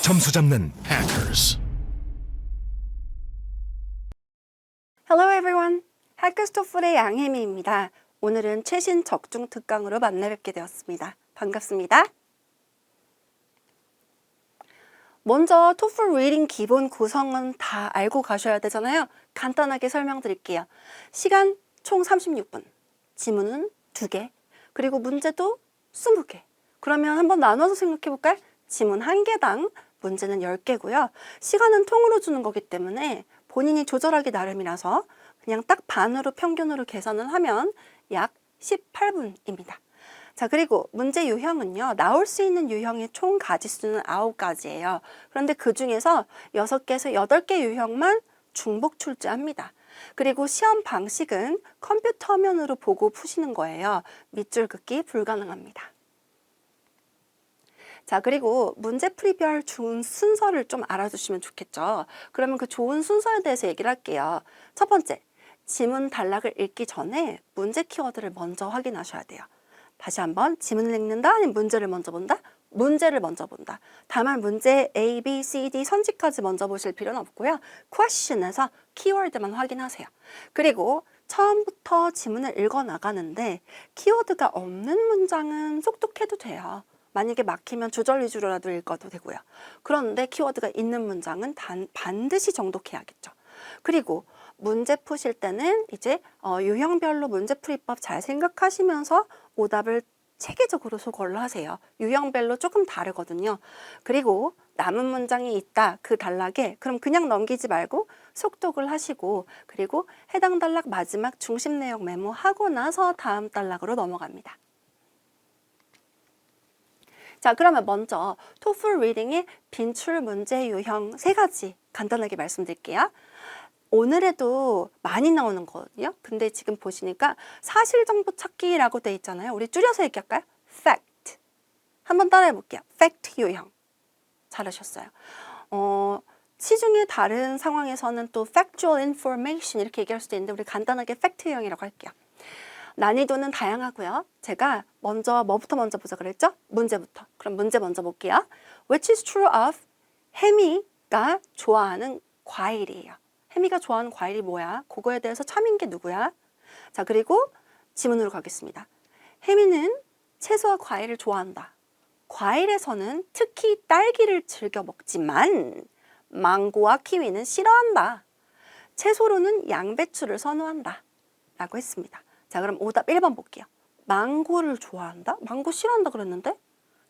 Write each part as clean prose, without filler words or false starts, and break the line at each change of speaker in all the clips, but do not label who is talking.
점수 잡는 Hackers.
Hello everyone. Hackers TOEFL의 양혜미입니다. 오늘은 최신 적중 특강으로 만나 뵙게 되었습니다. 반갑습니다. 먼저 TOEFL 리딩 기본 구성은 다 알고 가셔야 되잖아요. 간단하게 설명드릴게요. 시간 총 36분, 지문은 2개, 그리고 문제도 20개. 그러면 한번 나눠서 생각해볼까요? 지문 1개당 문제는 10개고요. 시간은 통으로 주는 거기 때문에 본인이 조절하기 나름이라서 그냥 딱 반으로 평균으로 계산을 하면 약 18분입니다. 자, 그리고 문제 유형은요, 나올 수 있는 유형의 총 가지수는 9가지예요. 그런데 그 중에서 6개에서 8개 유형만 중복 출제합니다. 그리고 시험 방식은 컴퓨터 화면으로 보고 푸시는 거예요. 밑줄 긋기 불가능합니다. 자, 그리고 문제 풀이별 좋은 순서를 좀 알아두시면 좋겠죠. 그러면 그 좋은 순서에 대해서 얘기를 할게요. 첫 번째, 지문 단락을 읽기 전에 문제 키워드를 먼저 확인하셔야 돼요. 다시 한번, 지문을 읽는다? 아니면 문제를 먼저 본다? 문제를 먼저 본다. 다만 문제 A, B, C, D 선지까지 먼저 보실 필요는 없고요. question에서 키워드만 확인하세요. 그리고 처음부터 지문을 읽어 나가는데 키워드가 없는 문장은 속독해도 돼요. 만약에 막히면 주절 위주로라도 읽어도 되고요. 그런데 키워드가 있는 문장은 반드시 정독해야겠죠. 그리고 문제 푸실 때는 이제 유형별로 문제풀이법 잘 생각하시면서 오답을 체계적으로 소거를 하세요. 유형별로 조금 다르거든요. 그리고 남은 문장이 있다, 그 단락에, 그럼 그냥 넘기지 말고 속독을 하시고, 그리고 해당 단락 마지막 중심 내용 메모하고 나서 다음 단락으로 넘어갑니다. 자, 그러면 먼저 TOEFL 리딩의 빈출 문제 유형 3가지 간단하게 말씀드릴게요. 오늘에도 많이 나오는 거거든요. 근데 지금 보시니까 사실 정보 찾기라고 돼 있잖아요. 우리 줄여서 얘기할까요? fact. 한번 따라해 볼게요. fact 유형. 잘하셨어요. 시중에 다른 상황에서는 또 factual information 이렇게 얘기할 수도 있는데 우리 간단하게 fact 유형이라고 할게요. 난이도는 다양하고요. 제가 먼저 뭐부터 먼저 보자 그랬죠? 문제부터. 그럼 문제 먼저 볼게요. Which is true of 혜미가 좋아하는 과일이에요. 혜미가 좋아하는 과일이 뭐야? 그거에 대해서 참인 게 누구야? 자, 그리고 지문으로 가겠습니다. 혜미는 채소와 과일을 좋아한다. 과일에서는 특히 딸기를 즐겨 먹지만 망고와 키위는 싫어한다. 채소로는 양배추를 선호한다. 라고 했습니다. 자, 그럼 오답 1번 볼게요. 망고를 좋아한다? 망고 싫어한다 그랬는데?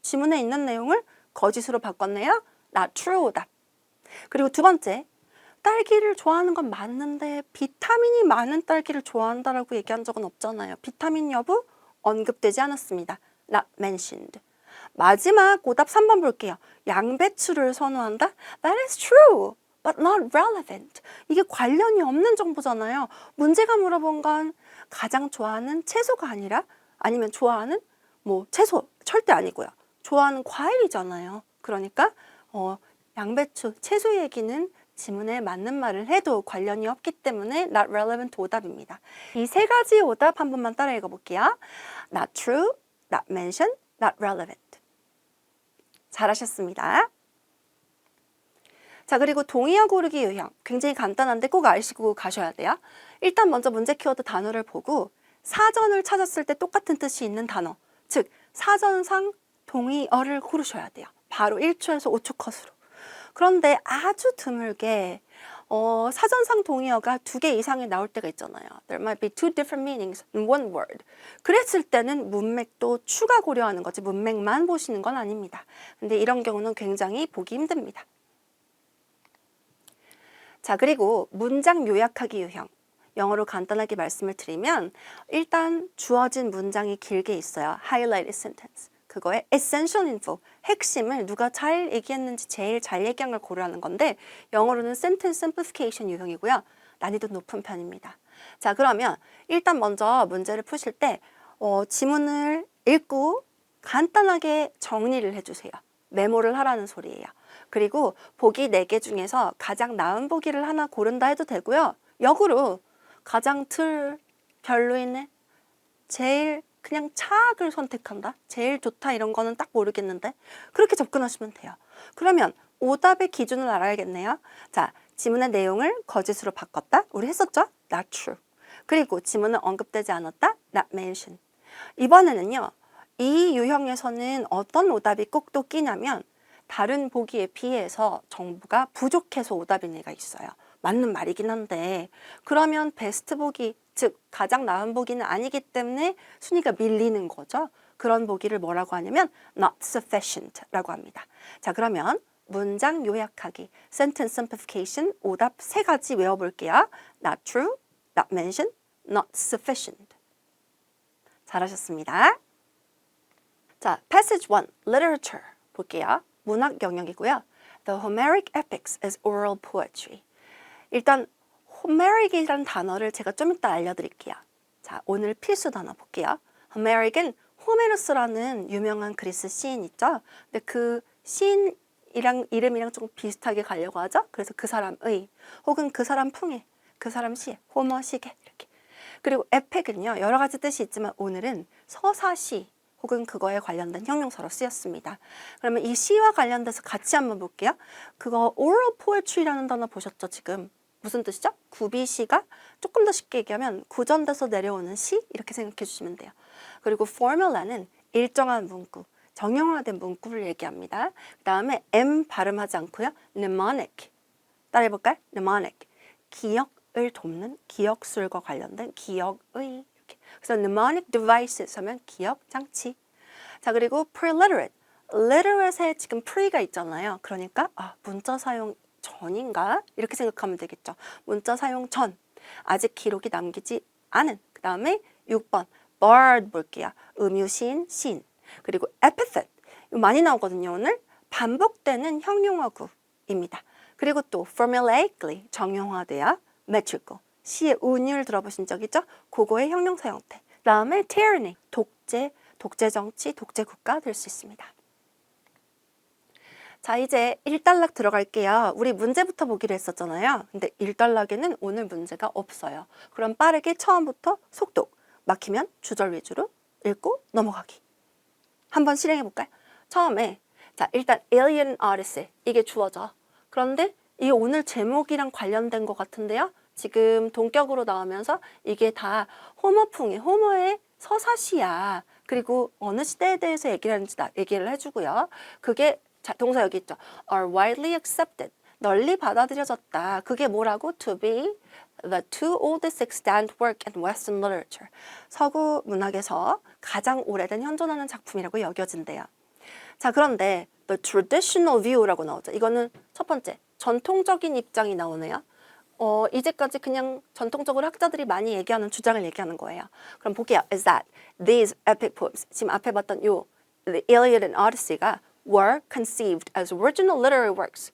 지문에 있는 내용을 거짓으로 바꿨네요. Not true 오답. 그리고 두 번째, 딸기를 좋아하는 건 맞는데 비타민이 많은 딸기를 좋아한다라고 얘기한 적은 없잖아요. 비타민 여부 언급되지 않았습니다. Not mentioned. 마지막 오답 3번 볼게요. 양배추를 선호한다? That is true, but not relevant. 이게 관련이 없는 정보잖아요. 문제가 물어본 건 가장 좋아하는 채소가 아니라 아니면 좋아하는 채소 절대 아니고요. 좋아하는 과일이잖아요. 그러니까 양배추, 채소 얘기는 지문에 맞는 말을 해도 관련이 없기 때문에 not relevant 오답입니다. 이 3가지 오답 한 번만 따라 읽어볼게요. Not true, not mentioned, not relevant. 잘하셨습니다. 자, 그리고 동의어 고르기 유형. 굉장히 간단한데 꼭 아시고 가셔야 돼요. 일단 먼저 문제 키워드 단어를 보고 사전을 찾았을 때 똑같은 뜻이 있는 단어. 즉, 사전상 동의어를 고르셔야 돼요. 바로 1초에서 5초 컷으로. 그런데 아주 드물게 사전상 동의어가 2개 이상이 나올 때가 있잖아요. There might be 2 different meanings in one word. 그랬을 때는 문맥도 추가 고려하는 거지 문맥만 보시는 건 아닙니다. 근데 이런 경우는 굉장히 보기 힘듭니다. 자, 그리고 문장 요약하기 유형. 영어로 간단하게 말씀을 드리면 일단 주어진 문장이 길게 있어요. Highlighted sentence. 그거에 essential info, 핵심을 누가 잘 얘기했는지 제일 잘 얘기한 걸 고려하는 건데 영어로는 sentence simplification 유형이고요. 난이도 높은 편입니다. 자, 그러면 일단 먼저 문제를 푸실 때 지문을 읽고 간단하게 정리를 해주세요. 메모를 하라는 소리예요. 그리고 보기 4개 중에서 가장 나은 보기를 하나 고른다 해도 되고요. 역으로 가장 별로이네, 제일 그냥 차악을 선택한다, 제일 좋다 이런 거는 딱 모르겠는데 그렇게 접근하시면 돼요. 그러면 오답의 기준을 알아야겠네요. 자, 지문의 내용을 거짓으로 바꿨다. 우리 했었죠? Not true. 그리고 지문은 언급되지 않았다. Not mentioned. 이번에는요. 이 유형에서는 어떤 오답이 꼭 또 끼냐면 다른 보기에 비해서 정보가 부족해서 오답인 애가 있어요. 맞는 말이긴 한데 그러면 베스트 보기, 즉 가장 나은 보기는 아니기 때문에 순위가 밀리는 거죠. 그런 보기를 뭐라고 하냐면 not sufficient라고 합니다. 자, 그러면 문장 요약하기, sentence simplification, 오답 3가지 외워볼게요. Not true, not mentioned, not sufficient. 잘하셨습니다. 자, passage 1, literature 볼게요. 문학 영역이고요. The Homeric epics is oral poetry. 일단 Homeric이라는 단어를 제가 좀 이따 알려드릴게요. 자, 오늘 필수 단어 볼게요. Homeric은 호메로스라는 유명한 그리스 시인 있죠? 근데 그 시인이랑 이름이랑 조금 비슷하게 가려고 하죠? 그래서 그 사람의 혹은 그 사람 풍의, 그 사람 시의, 호머식의 이렇게. 그리고 에펙은요, 여러 가지 뜻이 있지만 오늘은 서사시 혹은 그거에 관련된 형용사로 쓰였습니다. 그러면 이 시와 관련돼서 같이 한번 볼게요. 그거 oral poetry라는 단어 보셨죠, 지금? 무슨 뜻이죠? 구비시가 조금 더 쉽게 얘기하면 구전돼서 내려오는 시 이렇게 생각해 주시면 돼요. 그리고 formula는 일정한 문구, 정형화된 문구를 얘기합니다. 그 다음에 M 발음하지 않고요. mnemonic. 따라해볼까요? mnemonic. 기억을 돕는 기억술과 관련된 기억의 이렇게. 그래서 mnemonic devices 하면 기억 장치. 자, 그리고 preliterate. literate에 지금 pre가 있잖아요. 그러니까 문자 사용 전인가? 이렇게 생각하면 되겠죠. 문자 사용 전. 아직 기록이 남기지 않은. 그 다음에 6번. bard 볼게요. 음유시인, 시인. 그리고 epithet. 이거 많이 나오거든요, 오늘. 반복되는 형용어구입니다. 그리고 또 formulaically 정형화돼야 매출고. 시의 운율 들어보신 적 있죠? 그거의 형용사 형태. 그 다음에 tyranny. 독재, 독재정치, 독재국가 될 수 있습니다. 자, 이제 1단락 들어갈게요. 우리 문제부터 보기로 했었잖아요. 근데 1단락에는 오늘 문제가 없어요. 그럼 빠르게 처음부터 속독, 막히면 주절 위주로 읽고 넘어가기. 한번 실행해 볼까요? 처음에 자, 일단 Alien Odyssey 이게 주어져. 그런데 이게 오늘 제목이랑 관련된 것 같은데요. 지금 동격으로 나오면서 이게 다 호머풍의 호머의 서사시야. 그리고 어느 시대에 대해서 얘기를 하는지 얘기를 해주고요. 그게 자, 동사 여기 있죠. are widely accepted. 널리 받아들여졌다. 그게 뭐라고? To be the two oldest extant work in Western literature. 서구 문학에서 가장 오래된 현존하는 작품이라고 여겨진대요. 자, 그런데 the traditional view라고 나오죠. 이거는 첫 번째, 전통적인 입장이 나오네요. 이제까지 그냥 전통적으로 학자들이 많이 얘기하는 주장을 얘기하는 거예요. 그럼 볼게요. Is that these epic poems, 지금 앞에 봤던 The Iliad and Odyssey가 were conceived as original literary works.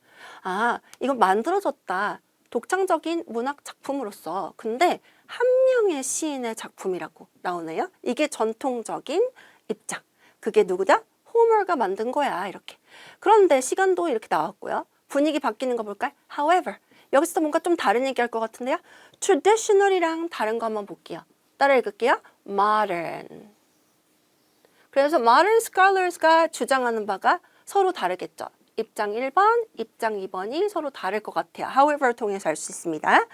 이건 만들어졌다. 독창적인 문학 작품으로서. 근데 한 명의 시인의 작품이라고 나오네요. 이게 전통적인 입장. 그게 누구다? 호머가 만든 거야. 이렇게. 그런데 시간도 이렇게 나왔고요. 분위기 바뀌는 거 볼까요? However, 여기서 뭔가 좀 다른 얘기할 것 같은데요. traditional이랑 다른 거 한번 볼게요. 따라 읽을게요. modern. 그래서 modern scholars가 주장하는 바가 서로 다르겠죠. 입장 1번, 입장 2번이 서로 다를 것 같아요. however 통해서 알 수 있습니다.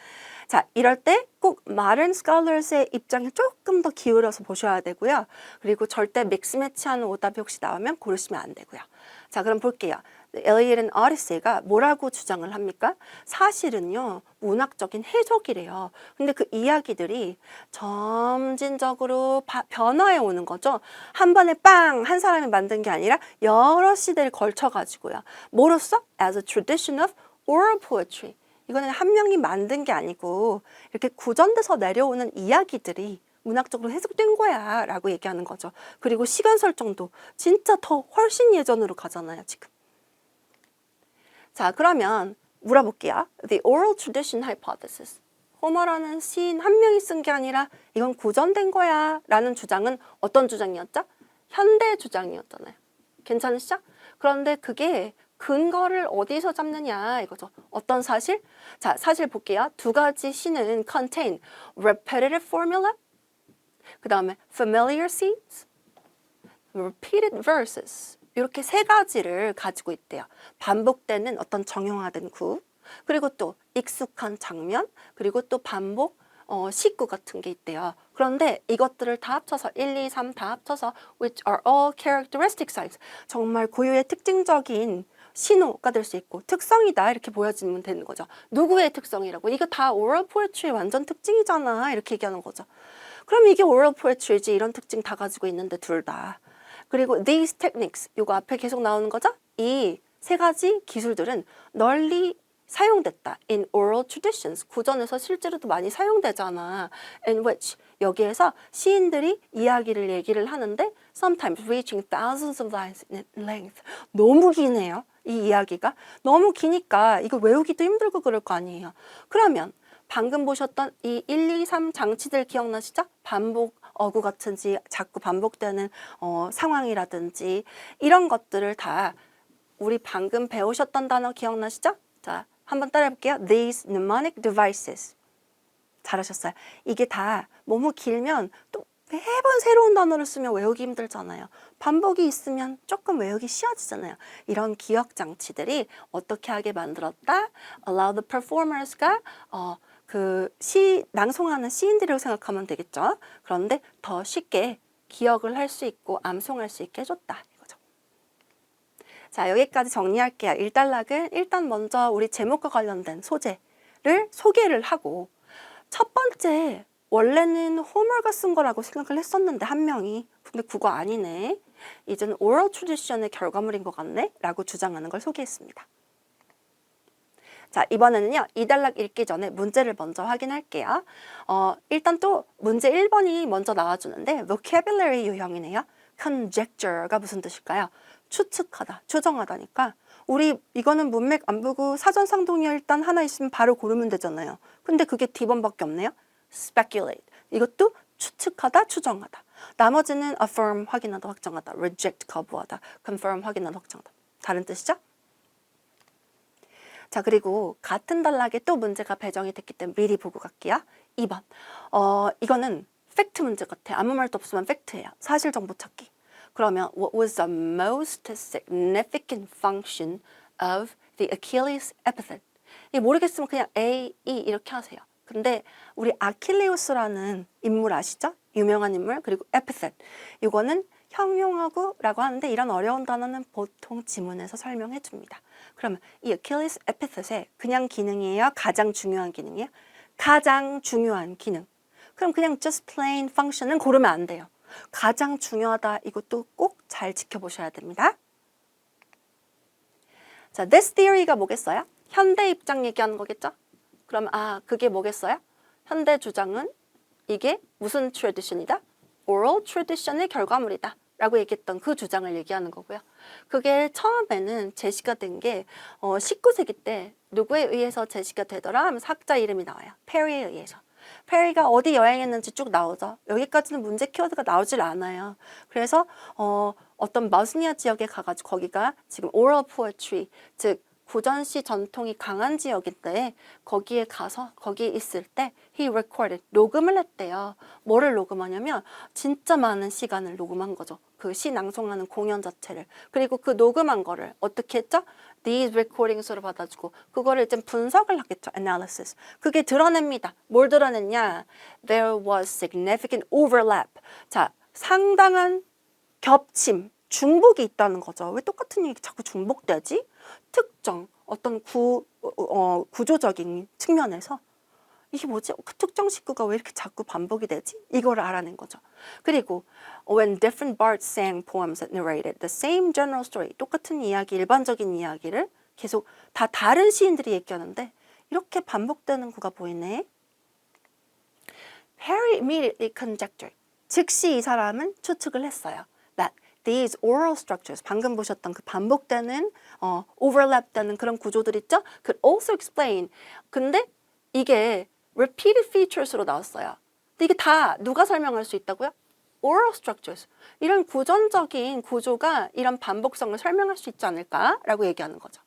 자, 이럴 때 꼭 modern scholars의 입장에 조금 더 기울여서 보셔야 되고요. 그리고 절대 믹스 매치하는 오답이 혹시 나오면 고르시면 안 되고요. 자, 그럼 볼게요. Iliad and Odyssey가 뭐라고 주장을 합니까? 사실은요, 문학적인 해석이래요. 근데 그 이야기들이 점진적으로 변화해 오는 거죠. 한 번에 빵! 한 사람이 만든 게 아니라 여러 시대를 걸쳐가지고요. 뭐로써? As a tradition of oral poetry. 이거는 한 명이 만든 게 아니고 이렇게 구전돼서 내려오는 이야기들이 문학적으로 해석된 거야 라고 얘기하는 거죠. 그리고 시간 설정도 진짜 더 훨씬 예전으로 가잖아요, 지금. 자, 그러면 물어볼게요. The oral tradition hypothesis. 호머라는 시인 한 명이 쓴 게 아니라 이건 구전된 거야 라는 주장은 어떤 주장이었죠? 현대 주장이었잖아요. 괜찮으시죠? 그런데 그게 근거를 어디서 잡느냐 이거죠. 어떤 사실? 자, 사실 볼게요. 두 가지 시는 contain repetitive formula, 그 다음에 familiar scenes, repeated verses. 이렇게 세 가지를 가지고 있대요. 반복되는 어떤 정형화된 구, 그리고 또 익숙한 장면, 그리고 또 반복 식구 같은 게 있대요. 그런데 이것들을 다 합쳐서 1, 2, 3 다 합쳐서 which are all characteristic signs. 정말 고유의 특징적인 신호가 될 수 있고 특성이다 이렇게 보여지면 되는 거죠. 누구의 특성이라고? 이거 다 oral poetry의 완전 특징이잖아 이렇게 얘기하는 거죠. 그럼 이게 oral poetry지 이런 특징 다 가지고 있는데 둘 다. 그리고 these techniques 이거 앞에 계속 나오는 거죠. 이 세 가지 기술들은 널리 사용됐다. in oral traditions. 구전에서 실제로도 많이 사용되잖아. in which 여기에서 시인들이 이야기를 얘기를 하는데 sometimes reaching thousands of lines in length. 너무 기네요. 이 이야기가. 너무 기니까 이거 외우기도 힘들고 그럴 거 아니에요. 그러면 방금 보셨던 이 1, 2, 3 장치들 기억나시죠? 반복 어구 같은지 자꾸 반복되는 상황이라든지 이런 것들을 다 우리 방금 배우셨던 단어 기억나시죠? 자, 한번 따라해 볼게요. These mnemonic devices. 잘하셨어요. 이게 다 너무 길면 또 매번 새로운 단어를 쓰면 외우기 힘들잖아요. 반복이 있으면 조금 외우기 쉬워지잖아요. 이런 기억 장치들이 어떻게 하게 만들었다? Allow the performers가 낭송하는 시인들이라고 생각하면 되겠죠. 그런데 더 쉽게 기억을 할 수 있고 암송할 수 있게 해줬다. 이거죠. 자, 여기까지 정리할게요. 1단락은 일단 먼저 우리 제목과 관련된 소재를 소개를 하고 첫 번째 원래는 호머가 쓴 거라고 생각을 했었는데 한 명이 근데 그거 아니네. 이제는 오럴 트래디션의 결과물인 것 같네 라고 주장하는 걸 소개했습니다. 자, 이번에는요. 2단락 읽기 전에 문제를 먼저 확인할게요. 일단 또 문제 1번이 먼저 나와주는데 vocabulary 유형이네요. conjecture가 무슨 뜻일까요? 추측하다, 추정하다니까 우리 이거는 문맥 안 보고 사전상동이 일단 하나 있으면 바로 고르면 되잖아요. 근데 그게 D번밖에 없네요. speculate. 이것도 추측하다, 추정하다. 나머지는 affirm, 확인하다, 확정하다. reject, 거부하다. confirm, 확인하다, 확정하다. 다른 뜻이죠? 자, 그리고 같은 단락에 또 문제가 배정이 됐기 때문에 미리 보고 갈게요. 2번. 이거는 팩트 문제 같아. 아무 말도 없으면 팩트예요. 사실 정보 찾기. 그러면 what was the most significant function of the Achilles epithet? 이게 모르겠으면 그냥 A, E 이렇게 하세요. 근데 우리 아킬레우스라는 인물 아시죠? 유명한 인물. 그리고 epithet. 이거는 형용하고 라고 하는데 이런 어려운 단어는 보통 지문에서 설명해 줍니다. 그러면 이 Achilles epithet의 그냥 기능이에요? 가장 중요한 기능이에요? 가장 중요한 기능. 그럼 그냥 just plain function은 고르면 안 돼요. 가장 중요하다. 이것도 꼭 잘 지켜보셔야 됩니다. 자, this theory가 뭐겠어요? 현대 입장 얘기하는 거겠죠? 그럼 그게 뭐겠어요? 현대 주장은 이게 무슨 tradition이다? oral tradition의 결과물이다. 라고 얘기했던 그 주장을 얘기하는 거고요. 그게 처음에는 제시가 된 게 19세기 때 누구에 의해서 제시가 되더라 하면서 학자 이름이 나와요. 페리에 의해서. 페리가 어디 여행했는지 쭉 나오죠. 여기까지는 문제 키워드가 나오질 않아요. 그래서 어떤 마스니아 지역에 가가지고 거기가 지금 oral poetry, 즉 구전시 전통이 강한 지역인데 거기에 가서 거기에 있을 때 he recorded, 녹음을 했대요. 뭐를 녹음하냐면 진짜 많은 시간을 녹음한 거죠. 그 시 낭송하는 공연 자체를. 그리고 그 녹음한 거를 어떻게 했죠? These recordings으로 받아주고 그거를 이제 분석을 하겠죠. analysis. 그게 드러냅니다. 뭘 드러냈냐? There was significant overlap. 자, 상당한 겹침, 중복이 있다는 거죠. 왜 똑같은 얘기 자꾸 중복되지? 특정 어떤 구조적인 측면에서 이게 뭐지? 그 특정 식구가 왜 이렇게 자꾸 반복이 되지? 이거를 알아낸 거죠. 그리고 when different bards sang poems that narrated the same general story, 똑같은 이야기, 일반적인 이야기를 계속 다 다른 시인들이 얘기하는데 이렇게 반복되는 구가 보이네. Harry immediately conjectured. 즉시 이 사람은 추측을 했어요. That these oral structures, 방금 보셨던 그 반복되는 overlap되는 그런 구조들 있죠? could also explain. 근데 이게 repeated features로 나왔어요. 근데 이게 다 누가 설명할 수 있다고요? oral structures. 이런 구전적인 구조가 이런 반복성을 설명할 수 있지 않을까라고 얘기하는 거죠.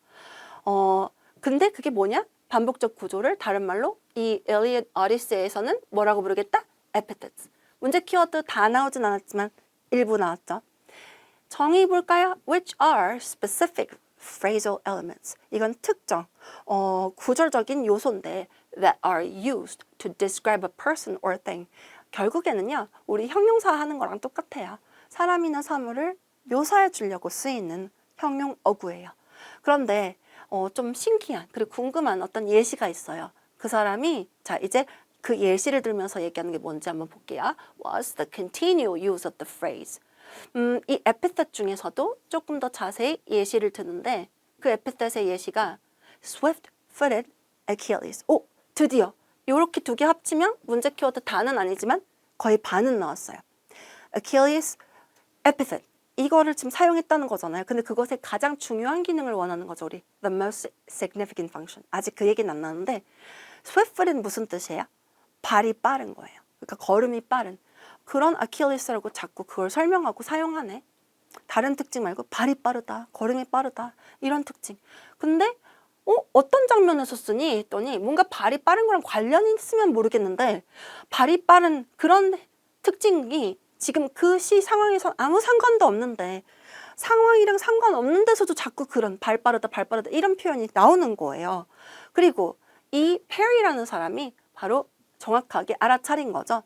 근데 그게 뭐냐? 반복적 구조를 다른 말로 이 Iliad Odyssey에서는 뭐라고 부르겠다? epithets. 문제 키워드 다 나오진 않았지만 일부 나왔죠. 정의 볼까요? Which are specific phrasal elements. 이건 특정, 구절적인 요소인데 that are used to describe a person or thing. 결국에는요, 우리 형용사 하는 거랑 똑같아요. 사람이나 사물을 묘사해 주려고 쓰이는 형용 어구예요. 그런데 좀 신기한 그리고 궁금한 어떤 예시가 있어요. 그 사람이 자 이제 그 예시를 들면서 얘기하는 게 뭔지 한번 볼게요. Was the continual use of the phrase. 이 에피셋 중에서도 조금 더 자세히 예시를 드는데 그 에피셋의 예시가 swift-footed Achilles. 오, 드디어 이렇게 두 개 합치면 문제 키워드 다는 아니지만 거의 반은 나왔어요. Achilles 에피셋. 이거를 지금 사용했다는 거잖아요. 근데 그것의 가장 중요한 기능을 원하는 거죠, 우리. The most significant function. 아직 그 얘기는 안 나는데 swift-footed 무슨 뜻이에요? 발이 빠른 거예요. 그러니까 걸음이 빠른. 그런 아킬레스라고 자꾸 그걸 설명하고 사용하네. 다른 특징 말고 발이 빠르다, 걸음이 빠르다 이런 특징. 근데 어떤 장면에서 쓰니 했더니 뭔가 발이 빠른 거랑 관련이 있으면 모르겠는데 발이 빠른 그런 특징이 지금 그 시 상황에서 아무 상관도 없는데 상황이랑 상관없는 데서도 자꾸 그런 발 빠르다 이런 표현이 나오는 거예요. 그리고 이 페리라는 사람이 바로 정확하게 알아차린 거죠.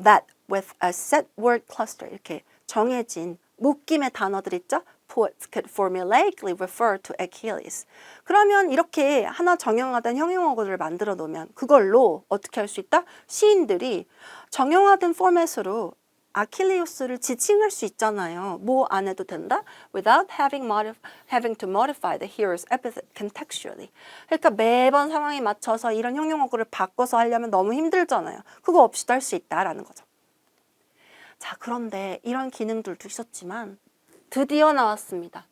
That with a set word cluster 이렇게 정해진 묶임의 단어들 있죠? Poets could formulaically refer to Achilles. 그러면 이렇게 하나 정형화된 형용어구를 만들어 놓으면 그걸로 어떻게 할 수 있다? 시인들이 정형화된 포맷으로 아킬레우스를 지칭할 수 있잖아요. 뭐 안 해도 된다? Without having to modify the hero's epithet contextually. 그러니까 매번 상황에 맞춰서 이런 형용어구를 바꿔서 하려면 너무 힘들잖아요. 그거 없이도 할 수 있다라는 거죠. 자, 그런데 이런 기능들도 있었지만 드디어 나왔습니다.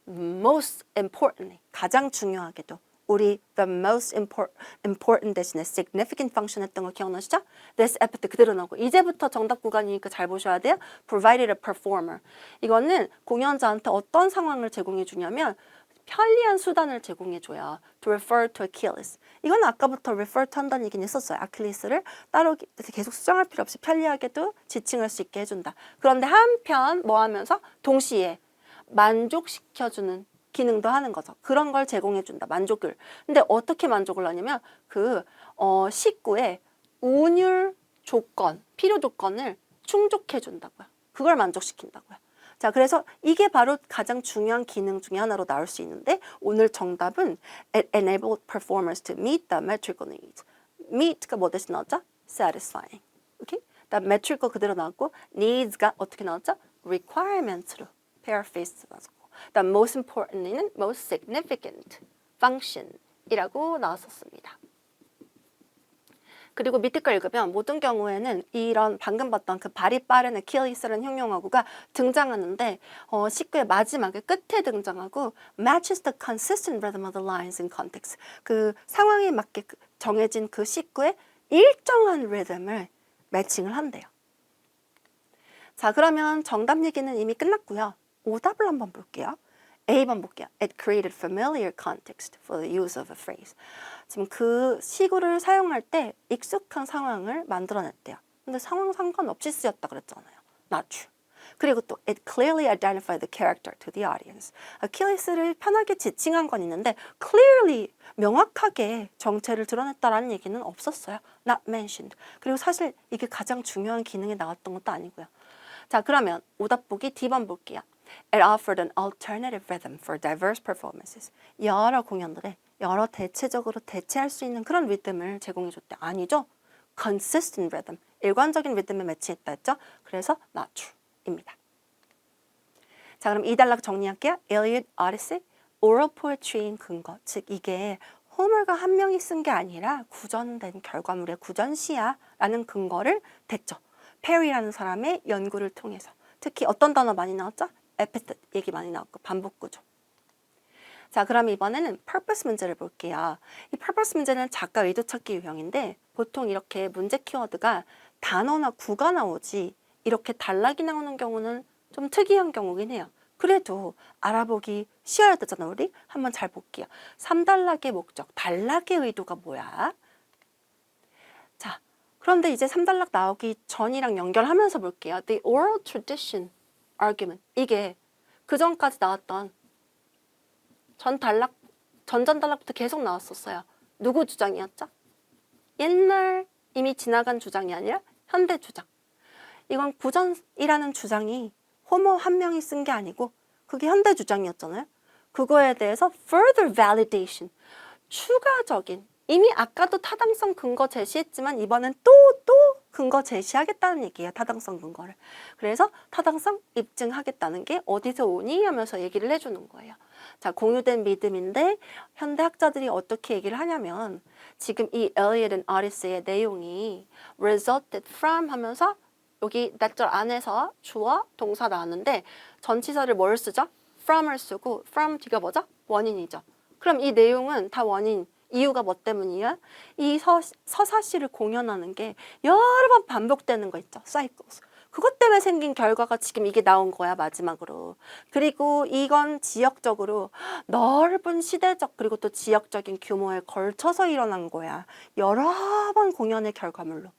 Most importantly, 가장 중요하게도 우리 the most important 대신에 significant function 했던 거 기억나시죠? This epithet 그대로 나오고 이제부터 정답 구간이니까 잘 보셔야 돼요. Provided a performer. 이거는 공연자한테 어떤 상황을 제공해 주냐면 편리한 수단을 제공해 줘요. To refer to Achilles. 이건 아까부터 refer to 한다는 얘기는 있었어요. 아킬레스를 따로 계속 수정할 필요 없이 편리하게도 지칭할 수 있게 해준다. 그런데 한편 뭐 하면서 동시에 만족시켜주는 기능도 하는 거죠. 그런 걸 제공해준다. 만족을. 근데 어떻게 만족을 하냐면 그 식구의 운율 조건, 필요 조건을 충족해준다고요. 그걸 만족시킨다고요. 자, 그래서 이게 바로 가장 중요한 기능 중에 하나로 나올 수 있는데 오늘 정답은 It enabled performers to meet the metrical needs. meet가 뭐 대신 나왔죠? satisfying. 오케이? 그다음 metrical 그대로 나왔고 needs가 어떻게 나왔죠? requirements로 paraphrase 나왔고 The most important는 most significant function이라고 나왔었습니다. 그리고 밑에 걸 읽으면 모든 경우에는 이런 방금 봤던 그 발이 빠른 Achilles라는 형용어구가 등장하는데 식구의 마지막에 끝에 등장하고 matches the consistent rhythm of the lines in context. 그 상황에 맞게 정해진 그 식구의 일정한 리듬을 매칭을 한대요. 자, 그러면 정답 얘기는 이미 끝났고요. 오답을 한번 볼게요. A번 볼게요. It created familiar context for the use of a phrase. 지금 그 시구를 사용할 때 익숙한 상황을 만들어냈대요. 근데 상황 상관없이 쓰였다 그랬잖아요. Not true. 그리고 또 It clearly identified the character to the audience. 아킬레스를 편하게 지칭한 건 있는데 clearly 명확하게 정체를 드러냈다라는 얘기는 없었어요. Not mentioned. 그리고 사실 이게 가장 중요한 기능에 나왔던 것도 아니고요. 자, 그러면 오답 보기 D번 볼게요. It offered an alternative rhythm for diverse performances. 여러 공연들에 여러 대체적으로 대체할 수 있는 그런 리듬을 제공해줬대. 아니죠? Consistent rhythm. 일관적인 리듬에 매치했다 했죠? 그래서 not true입니다. 자, 그럼 2단락 정리할게요. Iliad, Odyssey, oral poetry인 근거. 즉 이게 호물가 한 명이 쓴 게 아니라 구전된 결과물의 구전시야라는 근거를 댔죠. 페리라는 사람의 연구를 통해서. 특히 어떤 단어 많이 나왔죠? 에피셋 얘기 많이 나왔고 반복 구조. 자, 그럼 이번에는 purpose 문제를 볼게요. 이 purpose 문제는 작가 의도 찾기 유형인데 보통 이렇게 문제 키워드가 단어나 구가 나오지 이렇게 단락이 나오는 경우는 좀 특이한 경우긴 해요. 그래도 알아보기 쉬워야 되잖아, 우리? 한번 잘 볼게요. 3단락의 목적, 단락의 의도가 뭐야? 자, 그런데 이제 3단락 나오기 전이랑 연결하면서 볼게요. The oral tradition argument. 이게 그 전까지 나왔던 전전단락부터 계속 나왔었어요. 누구 주장이었죠? 옛날 이미 지나간 주장이 아니라 현대 주장. 이건 구전이라는 주장이 호모 한 명이 쓴 게 아니고 그게 현대 주장이었잖아요. 그거에 대해서 further validation, 추가적인, 이미 아까도 타당성 근거 제시했지만 이번엔 또 근거 제시하겠다는 얘기예요. 타당성 근거를. 그래서 타당성 입증하겠다는 게 어디서 오니? 하면서 얘기를 해주는 거예요. 자, 공유된 믿음인데 현대 학자들이 어떻게 얘기를 하냐면 지금 이 Eliot and Odyssey의 내용이 resulted from 하면서 여기 that 절 안에서 주어, 동사 나왔는데 전치사를 뭘 쓰죠? from을 쓰고 from 뒤가 뭐죠? 원인이죠. 그럼 이 내용은 다 원인, 이유가 뭐 때문이야? 이 서사시를 공연하는 게 여러 번 반복되는 거 있죠. cycles. 그것 때문에 생긴 결과가 지금 이게 나온 거야, 마지막으로. 그리고 이건 지역적으로 넓은 시대적 그리고 또 지역적인 규모에 걸쳐서 일어난 거야. 여러 번 공연의 결과물로.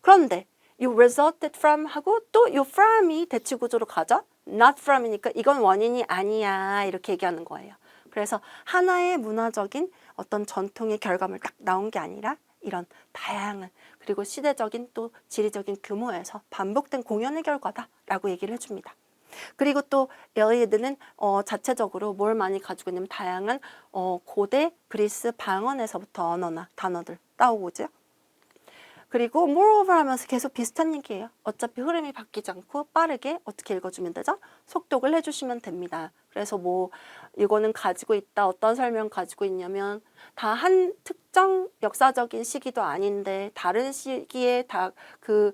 그런데 you resulted from 하고 또 you from이 대치 구조로 가죠. not from이니까 이건 원인이 아니야 이렇게 얘기하는 거예요. 그래서 하나의 문화적인 어떤 전통의 결과물 딱 나온 게 아니라 이런 다양한 그리고 시대적인 또 지리적인 규모에서 반복된 공연의 결과다라고 얘기를 해줍니다. 그리고 또 엘리어트는 자체적으로 뭘 많이 가지고 있냐면 다양한 고대 그리스 방언에서부터 언어나 단어들 따오고죠. 그리고 moreover 하면서 계속 비슷한 얘기예요. 어차피 흐름이 바뀌지 않고 빠르게 어떻게 읽어주면 되죠? 속독을 해주시면 됩니다. 그래서 뭐 이거는 가지고 있다. 어떤 설명 가지고 있냐면 다 한 특정 역사적인 시기도 아닌데 다른 시기에 다 그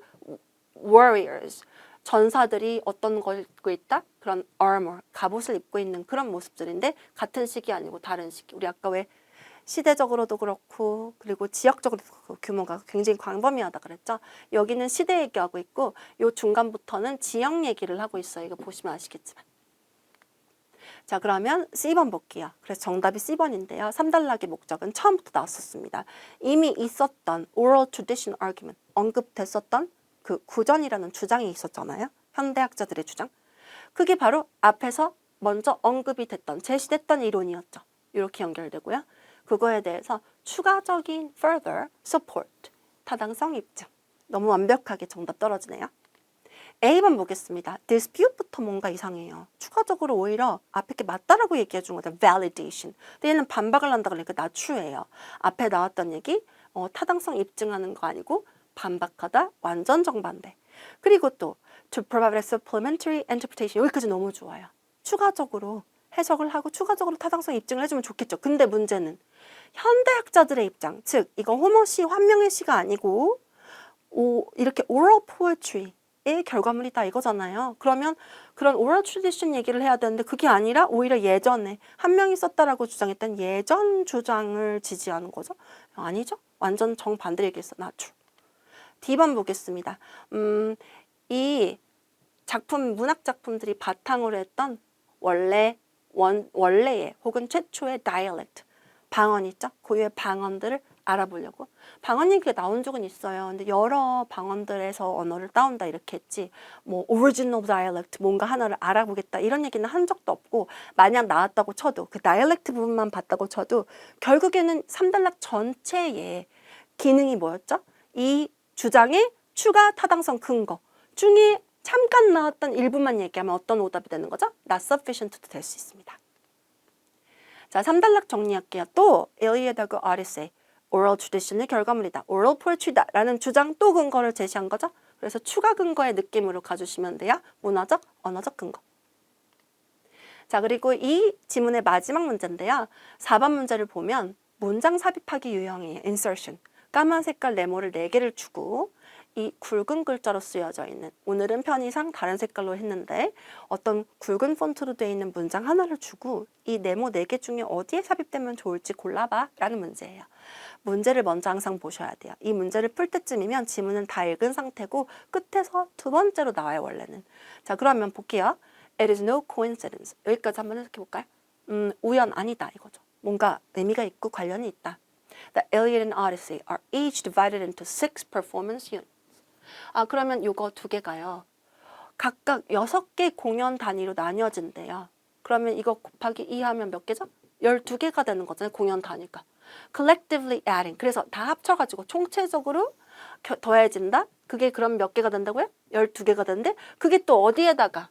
warriors, 전사들이 어떤 걸 입고 있다? 그런 armor, 갑옷을 입고 있는 그런 모습들인데 같은 시기 아니고 다른 시기. 우리 아까 왜 시대적으로도 그렇고 그리고 지역적으로도 그렇고 규모가 굉장히 광범위하다 그랬죠. 여기는 시대 얘기하고 있고 요 중간부터는 지역 얘기를 하고 있어요. 이거 보시면 아시겠지만. 자, 그러면 C번 볼게요. 그래서 정답이 C번인데요. 3단락의 목적은 처음부터 나왔었습니다. 이미 있었던 oral tradition argument, 언급됐었던 그 구전이라는 주장이 있었잖아요. 현대학자들의 주장. 그게 바로 앞에서 먼저 언급이 됐던, 제시됐던 이론이었죠. 이렇게 연결되고요. 그거에 대해서 추가적인 further support, 타당성 입증. 너무 완벽하게 정답 떨어지네요. A번 보겠습니다. dispute부터 뭔가 이상해요. 추가적으로 오히려 앞에 게 맞다라고 얘기해 준 거죠. validation. 근데 얘는 반박을 한다 그러니까 낮추예요. 앞에 나왔던 얘기 타당성 입증하는 거 아니고 반박하다 완전 정반대. 그리고 또 to provide a supplementary interpretation. 여기까지 너무 좋아요. 추가적으로 해석을 하고 추가적으로 타당성 입증을 해주면 좋겠죠. 근데 문제는 현대학자들의 입장, 즉 이건 호모시 환명의 시가 아니고 이렇게 oral poetry의 결과물이다 이거잖아요. 그러면 그런 oral tradition 얘기를 해야 되는데 그게 아니라 오히려 예전에 한 명이 썼다라고 주장했던 예전 주장을 지지하는 거죠. 아니죠. 완전 정반대로 얘기했어. 나주. D번 보겠습니다. 이 작품, 문학 작품들이 바탕으로 했던 원래의 혹은 최초의 dialect, 방언 있죠? 고유의 방언들을 알아보려고. 방언 얘기가 나온 적은 있어요. 근데 여러 방언들에서 언어를 따온다 이렇게 했지 뭐 original dialect 뭔가 하나를 알아보겠다 이런 얘기는 한 적도 없고 만약 나왔다고 쳐도 그 dialect 부분만 봤다고 쳐도 결국에는 3단락 전체의 기능이 뭐였죠? 이 주장의 추가 타당성 근거 중에 잠깐 나왔던 일부만 얘기하면 어떤 오답이 되는 거죠? not sufficient도 될 수 있습니다. 자, 3단락 정리할게요. 또 엘리엇하고 오디세이, oral tradition의 결과물이다. oral poetry다. 라는 주장 또 근거를 제시한 거죠. 그래서 추가 근거의 느낌으로 가주시면 돼요. 문화적, 언어적 근거. 자, 그리고 이 지문의 마지막 문제인데요. 4번 문제를 보면 문장 삽입하기 유형이에요. insertion. 까만 색깔 네모를 4개를 주고 이 굵은 글자로 쓰여져 있는, 오늘은 편의상 다른 색깔로 했는데 어떤 굵은 폰트로 되어 있는 문장 하나를 주고 이 네모 4개 중에 어디에 삽입되면 좋을지 골라봐 라는 문제예요. 문제를 먼저 항상 보셔야 돼요. 이 문제를 풀 때쯤이면 지문은 다 읽은 상태고 끝에서 두 번째로 나와요, 원래는. 자, 그러면 볼게요. It is no coincidence. 여기까지 한번 해석해 볼까요? 우연 아니다 이거죠. 뭔가 의미가 있고 관련이 있다. The Iliad and Odyssey are each divided into 6 performance units. 아, 그러면 요거 두 개가요. 각각 6개 공연 단위로 나뉘어진대요. 그러면 이거 곱하기 2 하면 몇 개죠? 12개가 되는 거잖아요. 공연 단위가. collectively adding. 그래서 다 합쳐가지고 총체적으로 더해진다? 그게 그럼 몇 개가 된다고요? 12개가 되는데 그게 또 어디에다가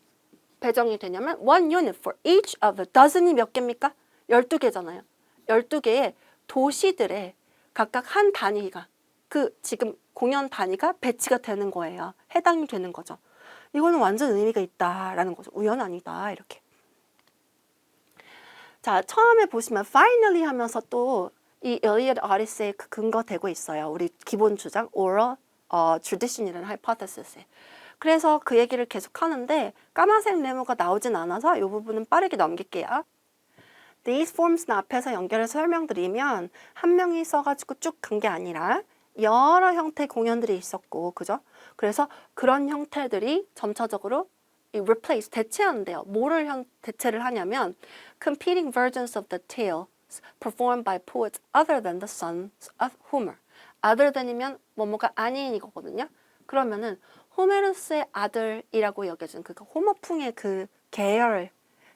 배정이 되냐면 one unit for each of the dozen이 몇 개입니까? 12개잖아요. 12개의 도시들의 각각 한 단위가 그 지금 공연 단위가 배치가 되는 거예요. 해당이 되는 거죠. 이거는 완전 의미가 있다라는 거죠. 우연 아니다 이렇게. 자, 처음에 보시면 finally 하면서 또 이 Iliad Odyssey에 그 근거 되고 있어요. 우리 기본 주장 oral tradition이라는 hypothesis에. 그래서 그 얘기를 계속 하는데 까만색 네모가 나오진 않아서 이 부분은 빠르게 넘길게요. These forms는 앞에서 연결해서 설명드리면 한 명이 써가지고 쭉 간 게 아니라 여러 형태의 공연들이 있었고, 그죠? 그래서 그런 형태들이 점차적으로 replace, 대체한대요. 뭐를 대체를 하냐면 competing versions of the tales performed by poets other than the sons of Homer. other than이면 뭐뭐가 아닌 이거거든요. 그러면은 호메로스의 아들이라고 여겨진 그 호머풍의 그 계열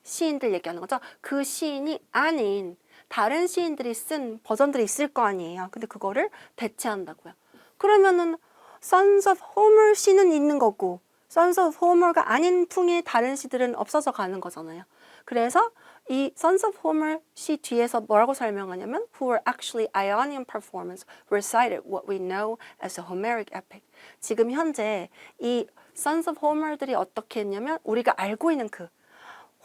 시인들 얘기하는 거죠. 그 시인이 아닌 다른 시인들이 쓴 버전들이 있을 거 아니에요. 근데 그거를 대체한다고요. 그러면은 Sons of Homer 시는 있는 거고 Sons of Homer가 아닌 풍의 다른 시들은 없어져 가는 거잖아요. 그래서 이 Sons of Homer 시 뒤에서 뭐라고 설명하냐면 who were actually Ionian performers recited what we know as a Homeric epic. 지금 현재 이 Sons of Homer들이 어떻게 했냐면 우리가 알고 있는 그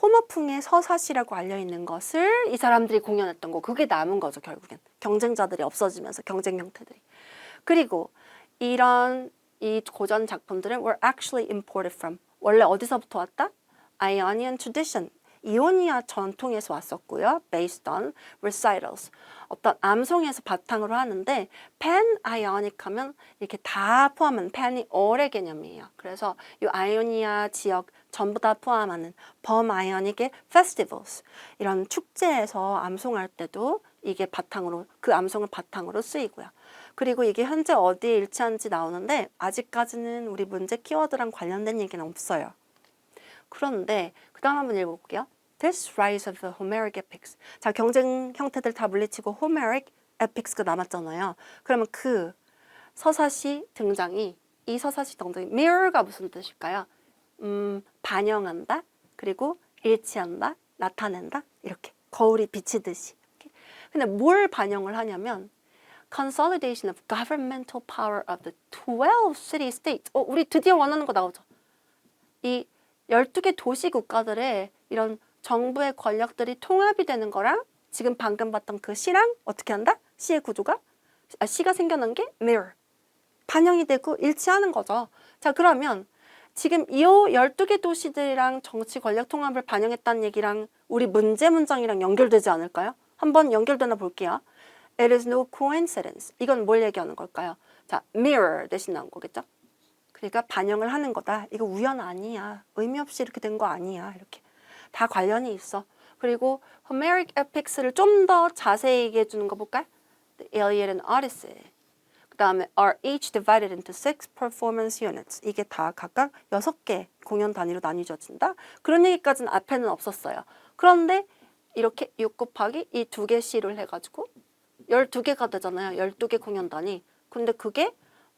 호머풍의 서사시라고 알려있는 것을 이 사람들이 공연했던 거. 그게 남은 거죠. 결국엔. 경쟁자들이 없어지면서 경쟁 형태들이. 그리고 이런 이 고전 작품들은 were actually imported from. 원래 어디서부터 왔다? Ionian tradition. 이오니아 전통에서 왔었고요. based on recitals. 어떤 암송에서 바탕으로 하는데 pan-Ionic 하면 이렇게 다 포함한 pan이 all의 개념이에요. 그래서 이 아이오니아 지역 전부 다 포함하는 범아이오닉의 festivals. 이런 축제에서 암송할 때도 이게 바탕으로 그 암송을 바탕으로 쓰이고요. 그리고 이게 현재 어디에 일치한지 나오는데 아직까지는 우리 문제 키워드랑 관련된 얘기는 없어요. 그런데 그 다음 한번 읽어볼게요. This rise of the Homeric epics. 자, 경쟁 형태들 다 물리치고 Homeric epics가 남았잖아요. 그러면 그 서사시 등장이 이 서사시 등장이 mirror가 무슨 뜻일까요? 반영한다. 그리고 일치한다. 나타낸다. 이렇게 거울이 비치듯이. 이렇게. 근데 뭘 반영을 하냐면 consolidation of governmental power of the 12 city-states. 우리 드디어 원하는 거 나오죠. 이 12개 도시 국가들의 이런 정부의 권력들이 통합이 되는 거랑 지금 방금 봤던 그 시랑 어떻게 한다? 시의 구조가? 시가 생겨난 게 mirror. 반영이 되고 일치하는 거죠. 자, 그러면 지금 이 12개 도시들이랑 정치 권력 통합을 반영했다는 얘기랑 우리 문제 문장이랑 연결되지 않을까요? 한번 연결되나 볼게요. It is no coincidence. 이건 뭘 얘기하는 걸까요? 자, mirror 대신 나온 거겠죠? 그러니까 반영을 하는 거다. 이거 우연 아니야. 의미 없이 이렇게 된 거 아니야. 이렇게. 다 관련이 있어. 그리고 Homeric epics를 좀 더 자세히 얘기해 주는 거 볼까요? The Iliad and Odyssey. 그 다음에 are each divided into 6 performance units. 이게 다 각각 6개 공연 단위로 나뉘어진다. 그런 얘기까지는 앞에는 없었어요. 그런데 이렇게 6 곱하기 이 2개 C를 해가지고 12개가 되잖아요. 12개 공연 단위. 근데 그게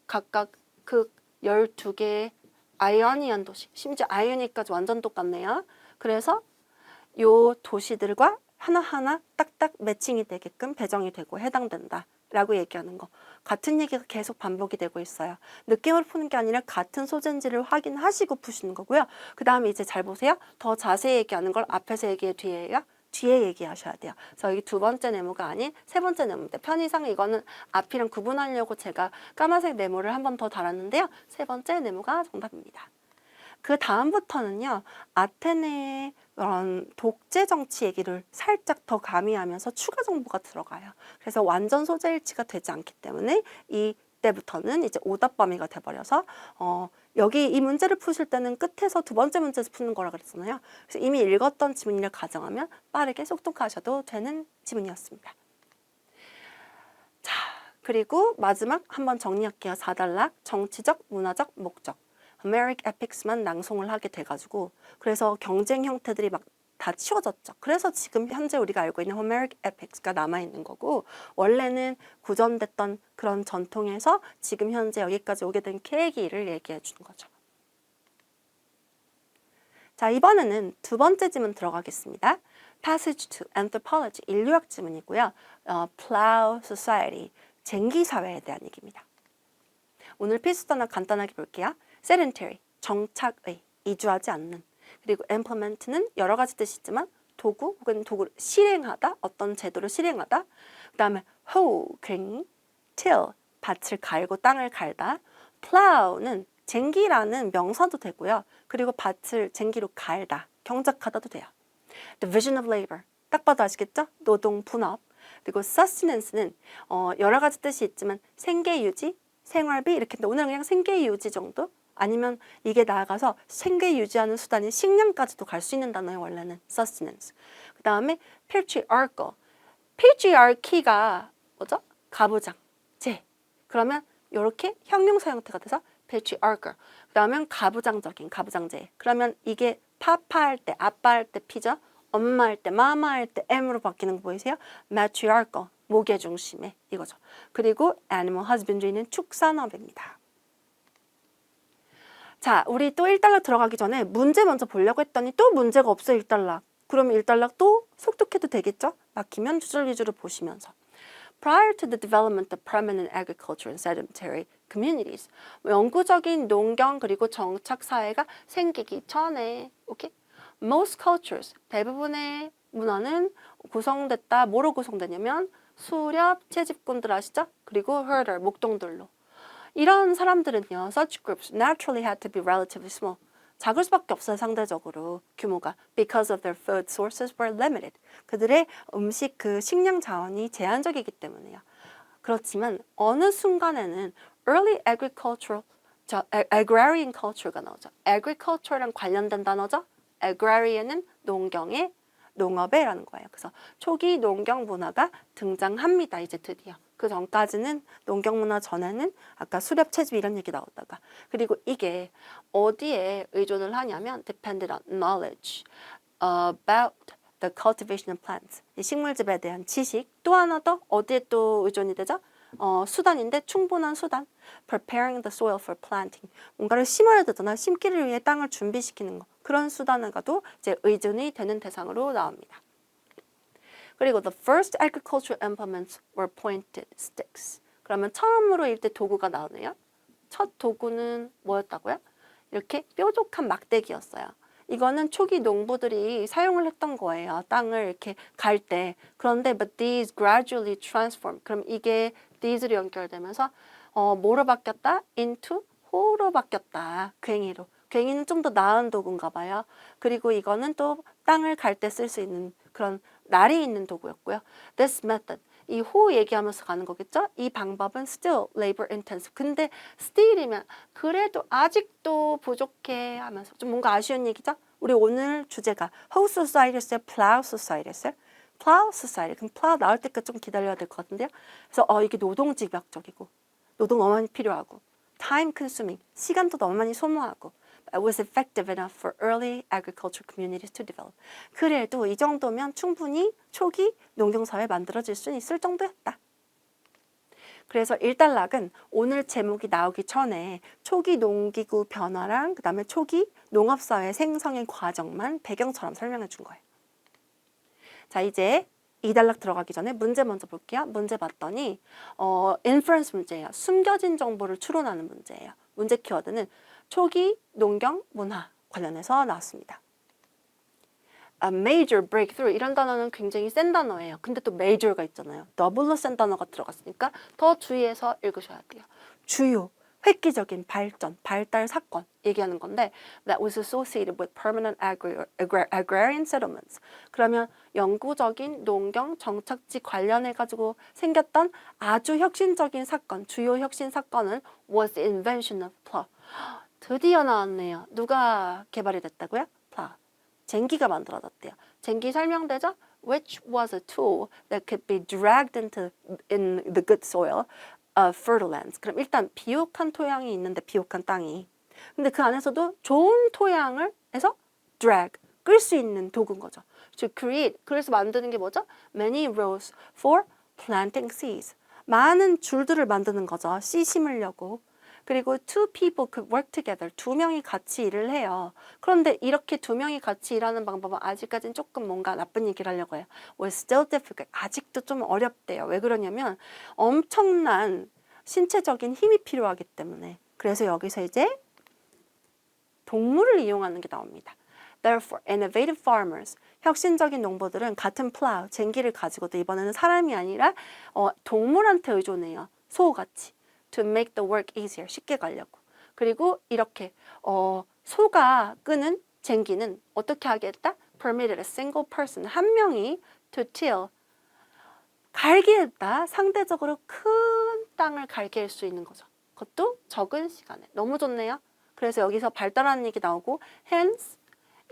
각각 그 12개의 아이오니안 도시, 심지어 아이오니까지 완전 똑같네요. 그래서 요 도시들과 하나하나 딱딱 매칭이 되게끔 배정이 되고 해당된다 라고 얘기하는 거. 같은 얘기가 계속 반복이 되고 있어요. 느낌으로 푸는 게 아니라 같은 소재인지를 확인하시고 푸시는 거고요. 그 다음에 이제 잘 보세요. 더 자세히 얘기하는 걸 앞에서 얘기해 뒤에요. 뒤에 얘기하셔야 돼요. 그래서 여기 두 번째 네모가 아닌 세 번째 네모인데 편의상 이거는 앞이랑 구분하려고 제가 까만색 네모를 한 번 더 달았는데요. 세 번째 네모가 정답입니다. 그 다음부터는요. 아테네의 그런 독재 정치 얘기를 살짝 더 가미하면서 추가 정보가 들어가요. 그래서 완전 소재 일치가 되지 않기 때문에 이때부터는 이제 오답 범위가 돼버려서 여기 이 문제를 푸실 때는 끝에서 두 번째 문제에서 푸는 거라 그랬잖아요. 그래서 이미 읽었던 지문을 가정하면 빠르게 속독하셔도 되는 지문이었습니다. 자, 그리고 마지막 한번 정리할게요. 4단락 정치적, 문화적 목적. Homeric epics만 낭송을 하게 돼가지고 그래서 경쟁 형태들이 막 다 치워졌죠. 그래서 지금 현재 우리가 알고 있는 Homeric epics가 남아있는 거고 원래는 구전됐던 그런 전통에서 지금 현재 여기까지 오게 된 계기를 얘기해 주는 거죠. 자, 이번에는 두 번째 지문 들어가겠습니다. Passage to Anthropology, 인류학 지문이고요. Plough Society, 쟁기 사회에 대한 얘기입니다. 오늘 필수 단어 간단하게 볼게요. Sedentary, 정착의, 이주하지 않는. 그리고 implement는 여러 가지 뜻이 있지만 도구 혹은 도구를 실행하다, 어떤 제도를 실행하다. 그 다음에 hoe, 괭이, till, 밭을 갈고 땅을 갈다. plow는 쟁기라는 명사도 되고요. 그리고 밭을 쟁기로 갈다, 경작하다도 돼요. division of labor, 딱 봐도 아시겠죠? 노동 분업. 그리고 sustenance는 여러 가지 뜻이 있지만 생계 유지, 생활비 이렇게. 오늘은 그냥 생계 유지 정도? 아니면 이게 나아가서 생계 유지하는 수단인 식량까지도 갈 수 있는 단어예요. 원래는 sustenance. 그 다음에 patriarchal. patriarchy가 뭐죠? 가부장, 제. 그러면 이렇게 형용사 형태가 돼서 patriarchal. 그 다음에 가부장적인, 가부장제. 그러면 이게 파파할 때, 아빠할 때 P죠. 엄마할 때, 마마할 때 M으로 바뀌는 거 보이세요? matriarchal, 목의 중심에 이거죠. 그리고 animal husbandry는 축산업입니다. 자, 우리 또 1단락 들어가기 전에 문제 먼저 보려고 했더니 또 문제가 없어요. 1단락. 그러면 1단락 또 속독해도 되겠죠? 막히면 주절 위주로 보시면서. Prior to the development of permanent agriculture and sedentary communities, 영구적인 농경 그리고 정착 사회가 생기기 전에, 오케이? Most cultures, 대부분의 문화는 구성됐다. 뭐로 구성되냐면 수렵, 채집꾼들 아시죠? 그리고 herder, 목동들로. 이런 사람들은요, such groups naturally had to be relatively small. 작을 수밖에 없어요, 상대적으로 규모가. Because of their food sources were limited. 그들의 음식, 그 식량 자원이 제한적이기 때문에요. 그렇지만 어느 순간에는 early agricultural, agrarian culture가 나오죠. agriculture랑 관련된 단어죠. agrarian은 농경의, 농업에라는 거예요. 그래서 초기 농경 문화가 등장합니다. 이제 드디어. 그 전까지는 농경 문화 전에는 아까 수렵 채집 이런 얘기 나오다가 그리고 이게 어디에 의존을 하냐면 depended on knowledge about the cultivation of plants. 이 식물집에 대한 지식. 또 하나 더 어디에 또 의존이 되죠? 수단인데 충분한 수단. preparing the soil for planting. 뭔가를 심어야 되잖아. 심기를 위해 땅을 준비시키는 거. 그런 수단과도 이제 의존이 되는 대상으로 나옵니다. 그리고 the first agricultural implements were pointed sticks. 그러면 처음으로 이때 도구가 나오네요. 첫 도구는 뭐였다고요? 이렇게 뾰족한 막대기였어요. 이거는 초기 농부들이 사용을 했던 거예요. 땅을 이렇게 갈 때. 그런데 but these gradually transformed. 그럼 이게 these로 연결되면서 뭐로 바뀌었다? into hoe로 바뀌었다. 괭이로. 괭이는 좀 더 나은 도구인가 봐요. 그리고 이거는 또 땅을 갈 때 쓸 수 있는 그런 날이 있는 도구였고요. This method, 이 호 얘기하면서 가는 거겠죠? 이 방법은 still labor intensive. 근데 still이면 그래도 아직도 부족해 하면서 좀 뭔가 아쉬운 얘기죠? 우리 오늘 주제가 hoe society였어요? plow society였어요? plow society. 그럼 plow 나올 때까지 좀 기다려야 될 것 같은데요? 그래서 이게 노동 집약적이고 노동 너무 많이 필요하고 time consuming, 시간도 너무 많이 소모하고 was effective enough for early agricultural communities to develop. 그래도 이 정도면 충분히 초기 농경사회 만들어질 수 있을 정도였다. 그래서 1단락은 오늘 제목이 나오기 전에 초기 농기구 변화랑 그 다음에 초기 농업사회 생성의 과정만 배경처럼 설명해 준 거예요. 자, 이제 2단락 들어가기 전에 문제 먼저 볼게요. 문제 봤더니 inference 문제예요. 숨겨진 정보를 추론하는 문제예요. 문제 키워드는 초기 농경 문화 관련해서 나왔습니다. A major breakthrough 이런 단어는 굉장히 센 단어예요. 근데 또 major가 있잖아요. 더블로 센 단어가 들어갔으니까 더 주의해서 읽으셔야 돼요. 주요, 획기적인 발전, 발달 사건 얘기하는 건데 that was associated with permanent agrarian settlements. 그러면 영구적인 농경 정착지 관련해가지고 생겼던 아주 혁신적인 사건, 주요 혁신 사건은 was the invention of plow. 드디어 나왔네요. 누가 개발이 됐다고요? plow. 쟁기가 만들어졌대요. 쟁기 설명되죠? Which was a tool that could be dragged in the good soil of fertile lands. 그럼 일단 비옥한 토양이 있는데 비옥한 땅이 근데 그 안에서도 좋은 토양을 해서 drag, 끌 수 있는 도구인 거죠. To create, 그래서 만드는 게 뭐죠? Many rows for planting seeds. 많은 줄들을 만드는 거죠. 씨 심으려고. 그리고 two people could work together. 두 명이 같이 일을 해요. 그런데 이렇게 두 명이 같이 일하는 방법은 아직까지는 조금 뭔가 나쁜 얘기를 하려고 해요. Was still difficult. 아직도 좀 어렵대요. 왜 그러냐면 엄청난 신체적인 힘이 필요하기 때문에. 그래서 여기서 이제 동물을 이용하는 게 나옵니다. Therefore, innovative farmers, 혁신적인 농부들은 같은 plow, 쟁기를 가지고도 이번에는 사람이 아니라 동물한테 의존해요. 소같이. To make the work easier, 쉽게 가려고. 그리고 이렇게 소가 끄는 쟁기는 어떻게 하겠다? Permitted a single person, 한 명이 to till, 갈게 했다. 상대적으로 큰 땅을 갈게 할 수 있는 거죠. 그것도 적은 시간에. 너무 좋네요. 그래서 여기서 발달하는 얘기 나오고 hence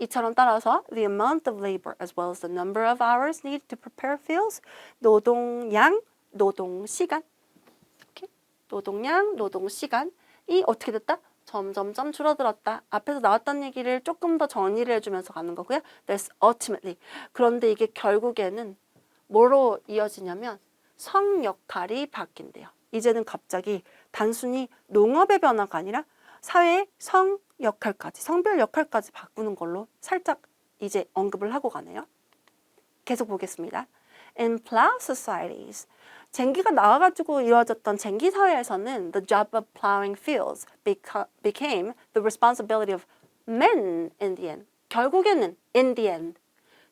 이처럼 따라서 the amount of labor as well as the number of hours needed to prepare fields 노동량, 노동시간 이렇게 노동량, 노동시간이 어떻게 됐다? 점점점 줄어들었다. 앞에서 나왔던 얘기를 조금 더 정리를 해주면서 가는 거고요. That's ultimately. 그런데 이게 결국에는 뭐로 이어지냐면 성 역할이 바뀐대요. 이제는 갑자기 단순히 농업의 변화가 아니라 사회의 성 역할까지, 성별 역할까지 바꾸는 걸로 살짝 이제 언급을 하고 가네요. 계속 보겠습니다. In plow societies, 쟁기가 나와가지고 이루어졌던 쟁기 사회에서는 the job of plowing fields became the responsibility of men in the end. 결국에는 in the end.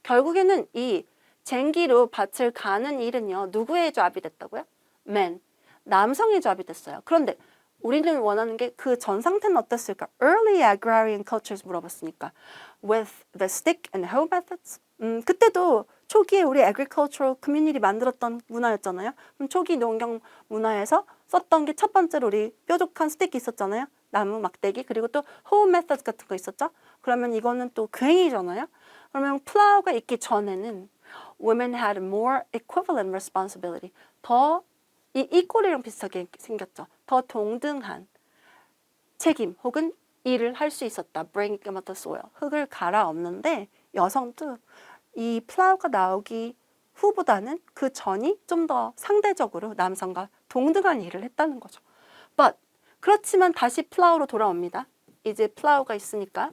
결국에는 이 쟁기로 밭을 가는 일은요. 누구의 잡이 됐다고요? men. 남성의 잡이 됐어요. 그런데 우리는 원하는 게 그 전 상태는 어땠을까? Early agrarian cultures 물어봤으니까. With the stick and hoe methods. 그때도 초기에 우리 agricultural community 만들었던 문화였잖아요. 그럼 초기 농경 문화에서 썼던 게 첫 번째로 우리 뾰족한 스틱이 있었잖아요. 나무, 막대기, 그리고 또 hoe methods 같은 거 있었죠. 그러면 이거는 또 괭이잖아요. 그러면 플라우가 있기 전에는 women had more equivalent responsibility. 더 이 equal이랑 비슷하게 생겼죠. 더 동등한 책임 혹은 일을 할 수 있었다. Bring them up the soil. 흙을 갈아엎는데 여성도 이 플라우가 나오기 후보다는 그 전이 좀 더 상대적으로 남성과 동등한 일을 했다는 거죠. But 그렇지만 다시 플라우로 돌아옵니다. 이제 플라우가 있으니까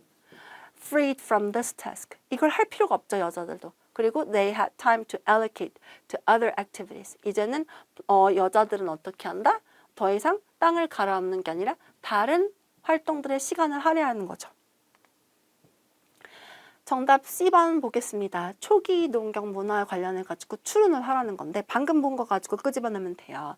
freed from this task. 이걸 할 필요가 없죠, 여자들도. 그리고 they had time to allocate to other activities. 이제는 여자들은 어떻게 한다? 더 이상 땅을 갈아엎는 게 아니라 다른 활동들의 시간을 할애하는 거죠. 정답 C번 보겠습니다. 초기 농경 문화에 관련해 가지고 추론을 하라는 건데 방금 본 거 가지고 끄집어내면 돼요.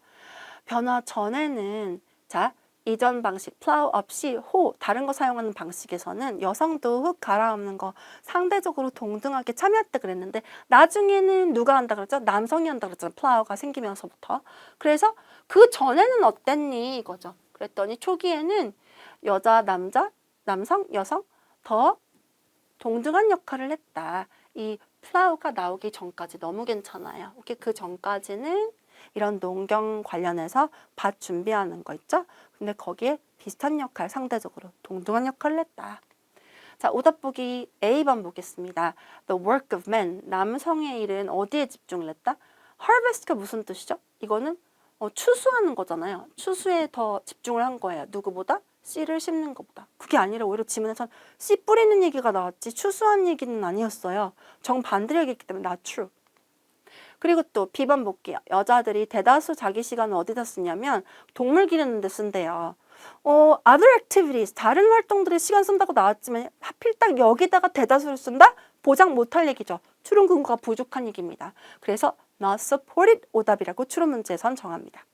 변화 전에는 자 이전 방식 플라우 없이 호 다른 거 사용하는 방식에서는 여성도 흙 갈아엎는 거 상대적으로 동등하게 참여했다 그랬는데 나중에는 누가 한다 그랬죠? 남성이 한다 그랬잖아요. 플라우가 생기면서부터. 그래서 그 전에는 어땠니 이거죠. 그랬더니 초기에는 여자, 남자, 남성, 여성 더 동등한 역할을 했다. 이 플라우가 나오기 전까지 너무 괜찮아요. 오케이, 그 전까지는 이런 농경 관련해서 밭 준비하는 거 있죠? 근데 거기에 비슷한 역할, 상대적으로 동등한 역할을 했다. 자, 오답 보기 A번 보겠습니다. The work of men, 남성의 일은 어디에 집중을 했다? Harvest가 무슨 뜻이죠? 이거는 추수하는 거잖아요. 추수에 더 집중을 한 거예요. 누구보다? 씨를 심는 것보다. 그게 아니라 오히려 지문에선 씨 뿌리는 얘기가 나왔지 추수한 얘기는 아니었어요. 정반대로 얘기했기 때문에 not true. 그리고 또 B번 볼게요. 여자들이 대다수 자기 시간을 어디다 쓰냐면 동물 기르는 데 쓴대요. other activities, 다른 활동들에 시간 쓴다고 나왔지만 하필 딱 여기다가 대다수를 쓴다? 보장 못할 얘기죠. 추론 근거가 부족한 얘기입니다. 그래서 not supported 오답이라고 추론 문제에선 정합니다.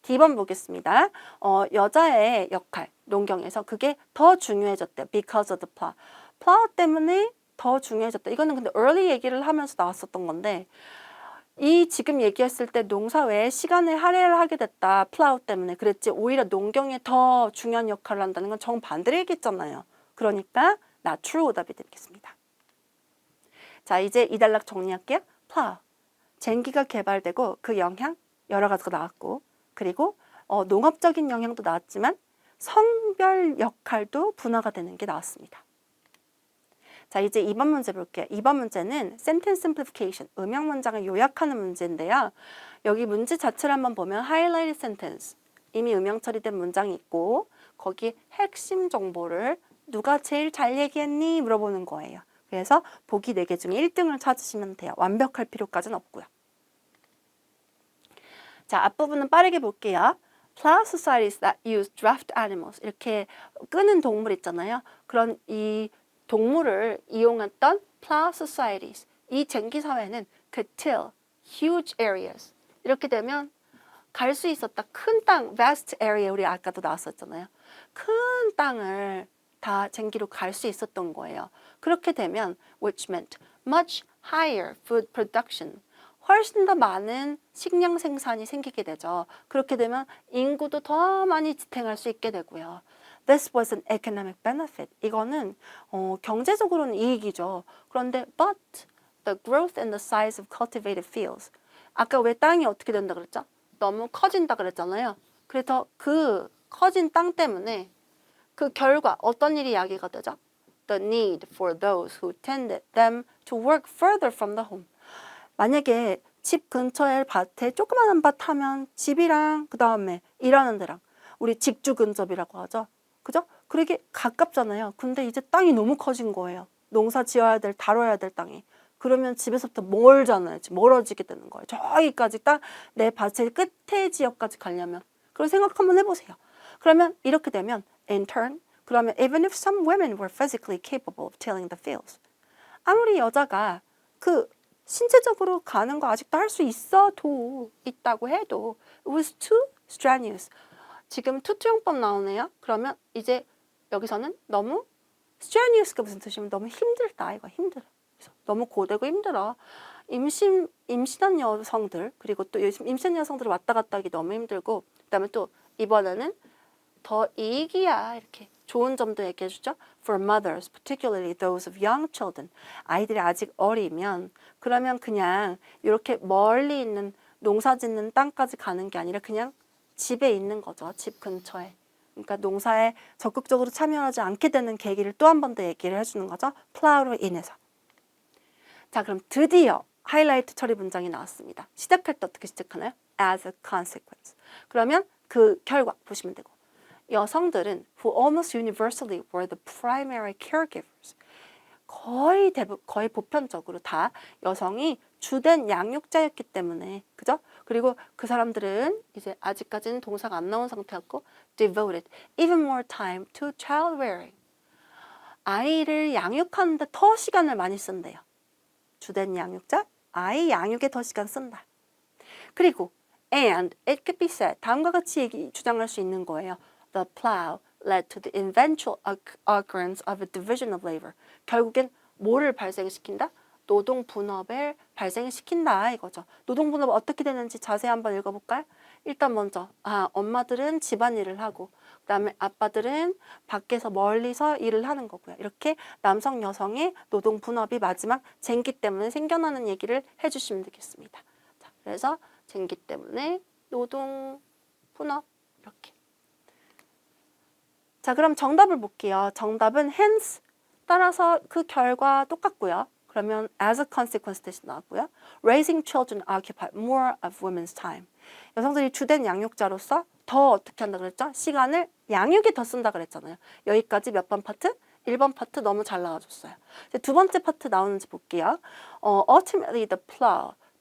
D번 보겠습니다. 여자의 역할, 농경에서 그게 더 중요해졌대요. Because of the plow. plow 때문에 더 중요해졌다. 이거는 근데 early 얘기를 하면서 나왔었던 건데 이 지금 얘기했을 때 농사 외에 시간을 할애를 하게 됐다. 플라우 때문에 그랬지. 오히려 농경에 더 중요한 역할을 한다는 건 정반대로 얘기했잖아요. 그러니까 not true 오답이 되겠습니다. 자, 이제 이 단락 정리할게요. 플라우. 쟁기가 개발되고 그 영향 여러 가지가 나왔고 그리고 농업적인 영향도 나왔지만 성별 역할도 분화가 되는 게 나왔습니다. 자, 이제 2번 문제 볼게요. 2번 문제는 sentence simplification, 음형 문장을 요약하는 문제인데요. 여기 문제 자체를 한번 보면 highlighted sentence, 이미 음형 처리된 문장이 있고 거기 핵심 정보를 누가 제일 잘 얘기했니? 물어보는 거예요. 그래서 보기 4개 중에 1등을 찾으시면 돼요. 완벽할 필요까지는 없고요. 자, 앞부분은 빠르게 볼게요. Plow societies that use draft animals, 이렇게 끄는 동물 있잖아요. 그런 이 동물을 이용했던 plow societies, 이 쟁기 사회는 could till huge areas, 이렇게 되면 갈 수 있었다. 큰 땅, vast area, 우리 아까도 나왔었잖아요. 큰 땅을 다 쟁기로 갈 수 있었던 거예요. 그렇게 되면 which meant much higher food production, 훨씬 더 많은 식량 생산이 생기게 되죠. 그렇게 되면 인구도 더 많이 지탱할 수 있게 되고요. This was an economic benefit. 이거는 경제적으로는 이익이죠. 그런데 but the growth and the size of cultivated fields. 아까 왜 땅이 어떻게 된다 그랬죠? 너무 커진다 그랬잖아요. 그래서 그 커진 땅 때문에 그 결과 어떤 일이 야기가 되죠? The need for those who tended them to work further from the home. 만약에 집 근처에 밭에 조그마한 밭 하면 집이랑 그 다음에 일하는 데랑 우리 직주 근접이라고 하죠. 그죠? 그러게 가깝잖아요. 근데 이제 땅이 너무 커진 거예요. 농사 지어야 될, 다뤄야 될 땅이. 그러면 집에서부터 멀잖아요. 멀어지게 되는 거예요. 저기까지 딱 내 밭의 끝에 지역까지 가려면. 그런 생각 한번 해보세요. 그러면 이렇게 되면 in turn, 그러면 even if some women were physically capable of tilling the fields. 아무리 여자가 그 신체적으로 가는 거 아직도 할 수 있다고 해도 it was too strenuous. 지금 투투용법 나오네요. 그러면 이제 여기서는 너무 strenuous가 무슨 뜻이면 너무 힘들다. 이거 힘들어. 너무 고되고 힘들어. 임신한 여성들, 그리고 또 임신한 여성들 왔다 갔다 하기 너무 힘들고, 그다음에 또 이번에는 더 이익이야. 이렇게 좋은 점도 얘기해 주죠. For mothers, particularly those of young children. 아이들이 아직 어리면 그러면 그냥 이렇게 멀리 있는 농사 짓는 땅까지 가는 게 아니라 그냥 집에 있는 거죠. 집 근처에. 그러니까 농사에 적극적으로 참여하지 않게 되는 계기를 또 한 번 더 얘기를 해주는 거죠. 플라우로 인해서. 자, 그럼 드디어 하이라이트 처리 문장이 나왔습니다. 시작할 때 어떻게 시작하나요? As a consequence. 그러면 그 결과 보시면 되고, 여성들은 who almost universally were the primary caregivers. 거의 보편적으로 다 여성이 주된 양육자였기 때문에, 그죠? 그리고 그 사람들은 이제 아직까지는 동사가 안 나온 상태였고 devoted even more time to child rearing. 아이를 양육하는데 더 시간을 많이 쓴대요. 주된 양육자, 아이 양육에 더 시간 쓴다. 그리고 and it could be said, 다음과 같이 주장할 수 있는 거예요. The plow led to the eventual occurrence of a division of labor. 결국엔 뭐를 발생시킨다? 노동 분업을 발생시킨다 이거죠. 노동 분업 어떻게 되는지 자세히 한번 읽어볼까요? 일단 먼저 엄마들은 집안일을 하고 그다음에 아빠들은 밖에서 멀리서 일을 하는 거고요. 이렇게 남성 여성의 노동 분업이 마지막 쟁기 때문에 생겨나는 얘기를 해주시면 되겠습니다. 자, 그래서 쟁기 때문에 노동 분업 이렇게. 자, 그럼 정답을 볼게요. 정답은 hence, 따라서 그 결과 똑같고요. 그러면 as a consequence 대신 나왔고요. Raising children occupy more of women's time. 여성들이 주된 양육자로서 더 어떻게 한다 그랬죠? 시간을 양육에 더 쓴다 그랬잖아요. 여기까지 몇 번 파트? 1번 파트 너무 잘 나와줬어요. 이제 두 번째 파트 나오는지 볼게요. Ultimately the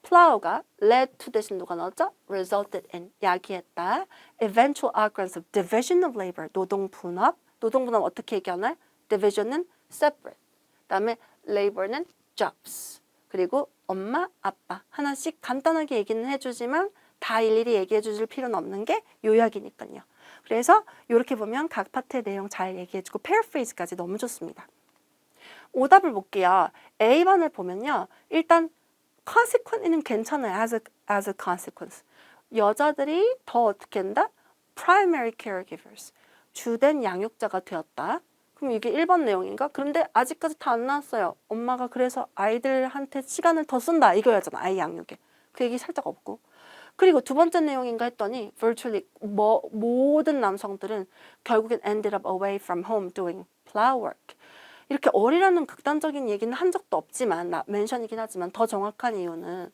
plow가 led to 대신 누가 나왔죠? resulted in, 야기했다. Eventual occurrence of division of labor, 노동 분업. 노동 분업 어떻게 얘기하나요? division은 separate. 그다음에 labor는 jobs. 그리고 엄마, 아빠 하나씩 간단하게 얘기는 해주지만 다 일일이 얘기해 주실 필요는 없는 게 요약이니까요. 그래서 이렇게 보면 각 파트의 내용 잘 얘기해주고 패러프레이즈까지 너무 좋습니다. 오답을 볼게요. A번을 보면요. 일단 consequence는 괜찮아요. as a consequence. 여자들이 더 어떻게 한다? primary caregivers. 주된 양육자가 되었다. 그럼 이게 1번 내용인가? 그런데 아직까지 다 안 나왔어요. 엄마가 그래서 아이들한테 시간을 더 쓴다 이거였잖아. 아이 양육에. 그 얘기 살짝 없고. 그리고 두 번째 내용인가 했더니 virtually 모든 남성들은 결국엔 ended up away from home doing plow work. 이렇게 어리라는 극단적인 얘기는 한 적도 없지만 멘션이긴 하지만 더 정확한 이유는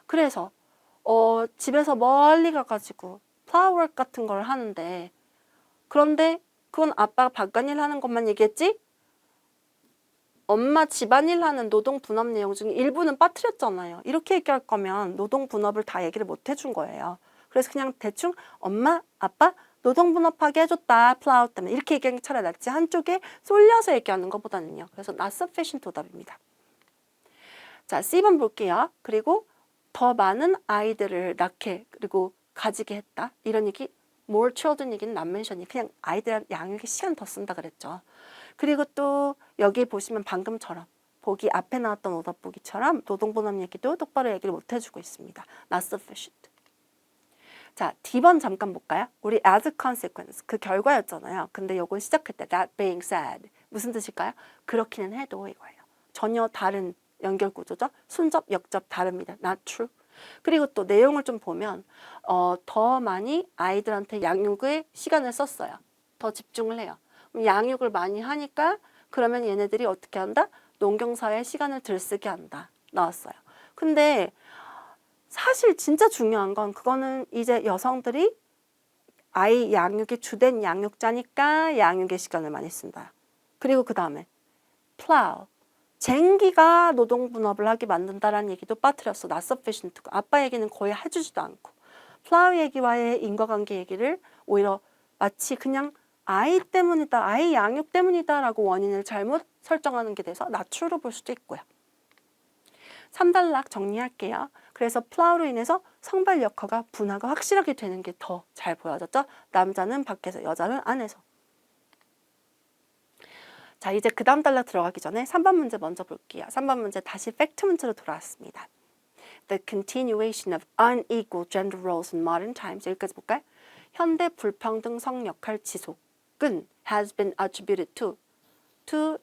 그래서 집에서 멀리 가가지고 plow work 같은 걸 하는데 그런데 그건 아빠가 바깥일 하는 것만 얘기했지? 엄마 집안일 하는 노동 분업 내용 중에 일부는 빠뜨렸잖아요. 이렇게 얘기할 거면 노동 분업을 다 얘기를 못 해준 거예요. 그래서 그냥 대충 엄마, 아빠 노동 분업하게 해줬다. 플라워 때문에 이렇게 얘기하는 게 차라리 낫지 한쪽에 쏠려서 얘기하는 것보다는요. 그래서 not sufficient 오답입니다. 자, C번 볼게요. 그리고 더 많은 아이들을 낳게 그리고 가지게 했다. 이런 얘기 more children 얘기는 not mention이 그냥 아이들 양육에 시간 더 쓴다 그랬죠. 그리고 또 여기 보시면 방금처럼 보기 앞에 나왔던 오답 보기처럼 노동분업 얘기도 똑바로 얘기를 못 해주고 있습니다. Not sufficient. 자, D번 잠깐 볼까요? 우리 as a consequence 그 결과였잖아요. 근데 요건 시작할 때 that being said 무슨 뜻일까요? 그렇기는 해도 이거예요. 전혀 다른 연결 구조죠. 순접, 역접 다릅니다. Not true. 그리고 또 내용을 좀 보면 더 많이 아이들한테 양육에 시간을 썼어요. 더 집중을 해요. 양육을 많이 하니까 그러면 얘네들이 어떻게 한다? 농경사회에 시간을 들쓰게 한다. 나왔어요. 근데 사실 진짜 중요한 건 그거는 이제 여성들이 아이 양육의 주된 양육자니까 양육의 시간을 많이 쓴다. 그리고 그 다음에 plow 쟁기가 노동 분업을 하게 만든다라는 얘기도 빠뜨렸어. not sufficient. 아빠 얘기는 거의 해주지도 않고 plow 얘기와의 인과관계 얘기를 오히려 마치 그냥 아이 때문이다, 아이 양육 때문이다라고 원인을 잘못 설정하는 게 돼서 나추로 볼 수도 있고요. 3단락 정리할게요. 그래서 플라우로 인해서 성별 역할과 분화가 확실하게 되는 게 더 잘 보여졌죠. 남자는 밖에서, 여자는 안에서. 자, 이제 그 다음 단락 들어가기 전에 3번 문제 먼저 볼게요. 3번 문제 다시 팩트 문제로 돌아왔습니다. The continuation of unequal gender roles in modern times. 여기까지 볼까요? 현대 불평등 성 역할 지속은 has been attributed to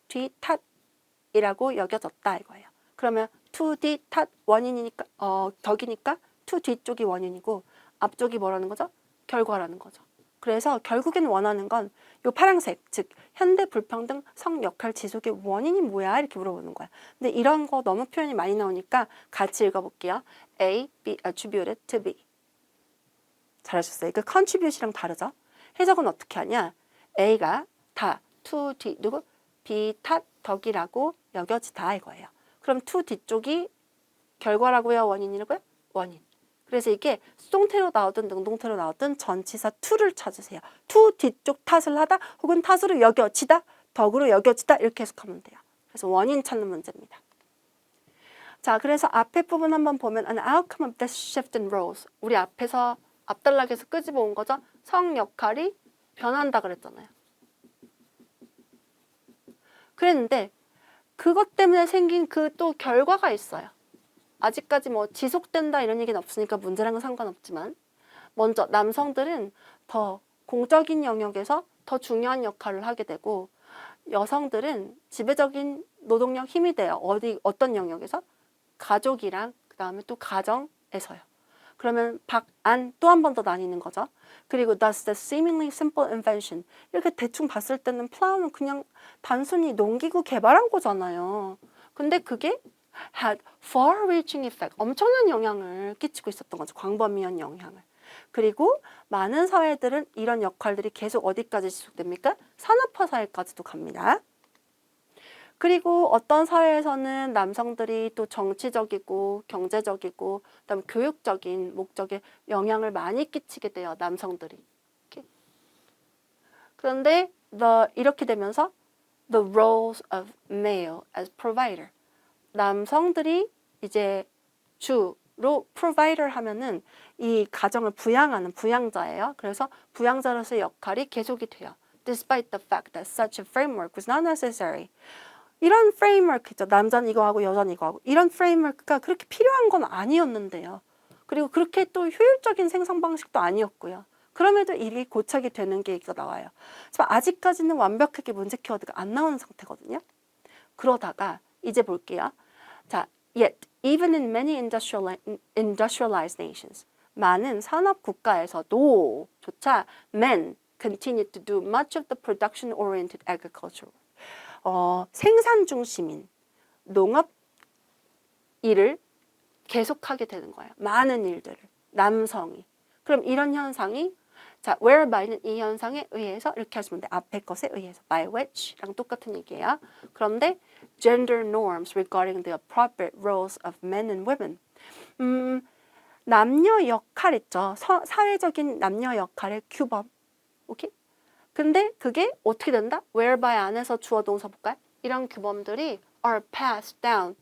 뒤 탓이라고 여겨졌다 이거예요. 그러면 to 뒤 탓 원인이니까 덕이니까 to 뒤쪽이 원인이고 앞쪽이 뭐라는 거죠? 결과라는 거죠. 그래서 결국엔 원하는 건 요 파란색, 즉 현대 불평등 성 역할 지속의 원인이 뭐야? 이렇게 물어보는 거야. 근데 이런 거 너무 표현이 많이 나오니까 같이 읽어볼게요. A, be attributed to B. 잘하셨어요. 이거 contribute이랑 다르죠? 해석은 어떻게 하냐? A가 다 to 뒤 누구? B 탓 덕이라고 여겨지다 이거예요. 그럼 to 뒤쪽이 결과라고요? 원인이라고요? 원인. 그래서 이게 수동태로 나오든 능동태로 나오든 전치사 to를 찾으세요. to 뒤쪽 탓을 하다 혹은 탓으로 여겨지다, 덕으로 여겨지다 이렇게 해석하면 돼요. 그래서 원인 찾는 문제입니다. 자, 그래서 앞에 부분 한번 보면 an outcome of this shift in roles. 우리 앞에서 앞단락에서 끄집어 온 거죠. 성 역할이 변한다 그랬잖아요. 그랬는데 그것 때문에 생긴 그 또 결과가 있어요. 아직까지 뭐 지속된다 이런 얘기는 없으니까 문제랑은 상관없지만 먼저 남성들은 더 공적인 영역에서 더 중요한 역할을 하게 되고 여성들은 지배적인 노동력 힘이 돼요. 어떤 영역에서? 가족이랑 그 다음에 또 가정에서요. 그러면 박, 안 또 한 번 더 나뉘는 거죠. 그리고 thus the seemingly simple invention. 이렇게 대충 봤을 때는 플라우는 그냥 단순히 농기구 개발한 거잖아요. 근데 그게 had far-reaching effect. 엄청난 영향을 끼치고 있었던 거죠. 광범위한 영향을. 그리고 많은 사회들은 이런 역할들이 계속 어디까지 지속됩니까? 산업화 사회까지도 갑니다. 그리고 어떤 사회에서는 남성들이 또 정치적이고 경제적이고 그다음에 교육적인 목적에 영향을 많이 끼치게 돼요. 남성들이. 이렇게. 그런데 이렇게 되면서 the roles of male as provider. 남성들이 이제 주로 provider 하면은 이 가정을 부양하는 부양자예요. 그래서 부양자로서의 역할이 계속이 돼요. Despite the fact that such a framework was not necessary. 이런 프레임워크 있죠. 남자는 이거 하고 여자는 이거 하고. 이런 프레임워크가 그렇게 필요한 건 아니었는데요. 그리고 그렇게 또 효율적인 생산 방식도 아니었고요. 그럼에도 일이 고착이 되는 게 얘기가 나와요. 하지만 아직까지는 완벽하게 문제 키워드가 안 나오는 상태거든요. 그러다가 이제 볼게요. 자, yet even in many industrialized nations, 많은 산업 국가에서도 조차 men continue to do much of the production-oriented agriculture. 생산 중심인 농업 일을 계속하게 되는 거예요. 많은 일들을 남성이. 그럼 이런 현상이 자, whereby는 이 현상에 의해서 이렇게 하시면 돼. 앞에 것에 의해서 by which랑 똑같은 얘기예요. 그런데 gender norms regarding the appropriate roles of men and women. 남녀 역할 있죠. 사회적인 남녀 역할의 규범. 오케이? 근데 그게 어떻게 된다? whereby 안에서 주어 동사 볼까요? 이런 규범들이 are passed down.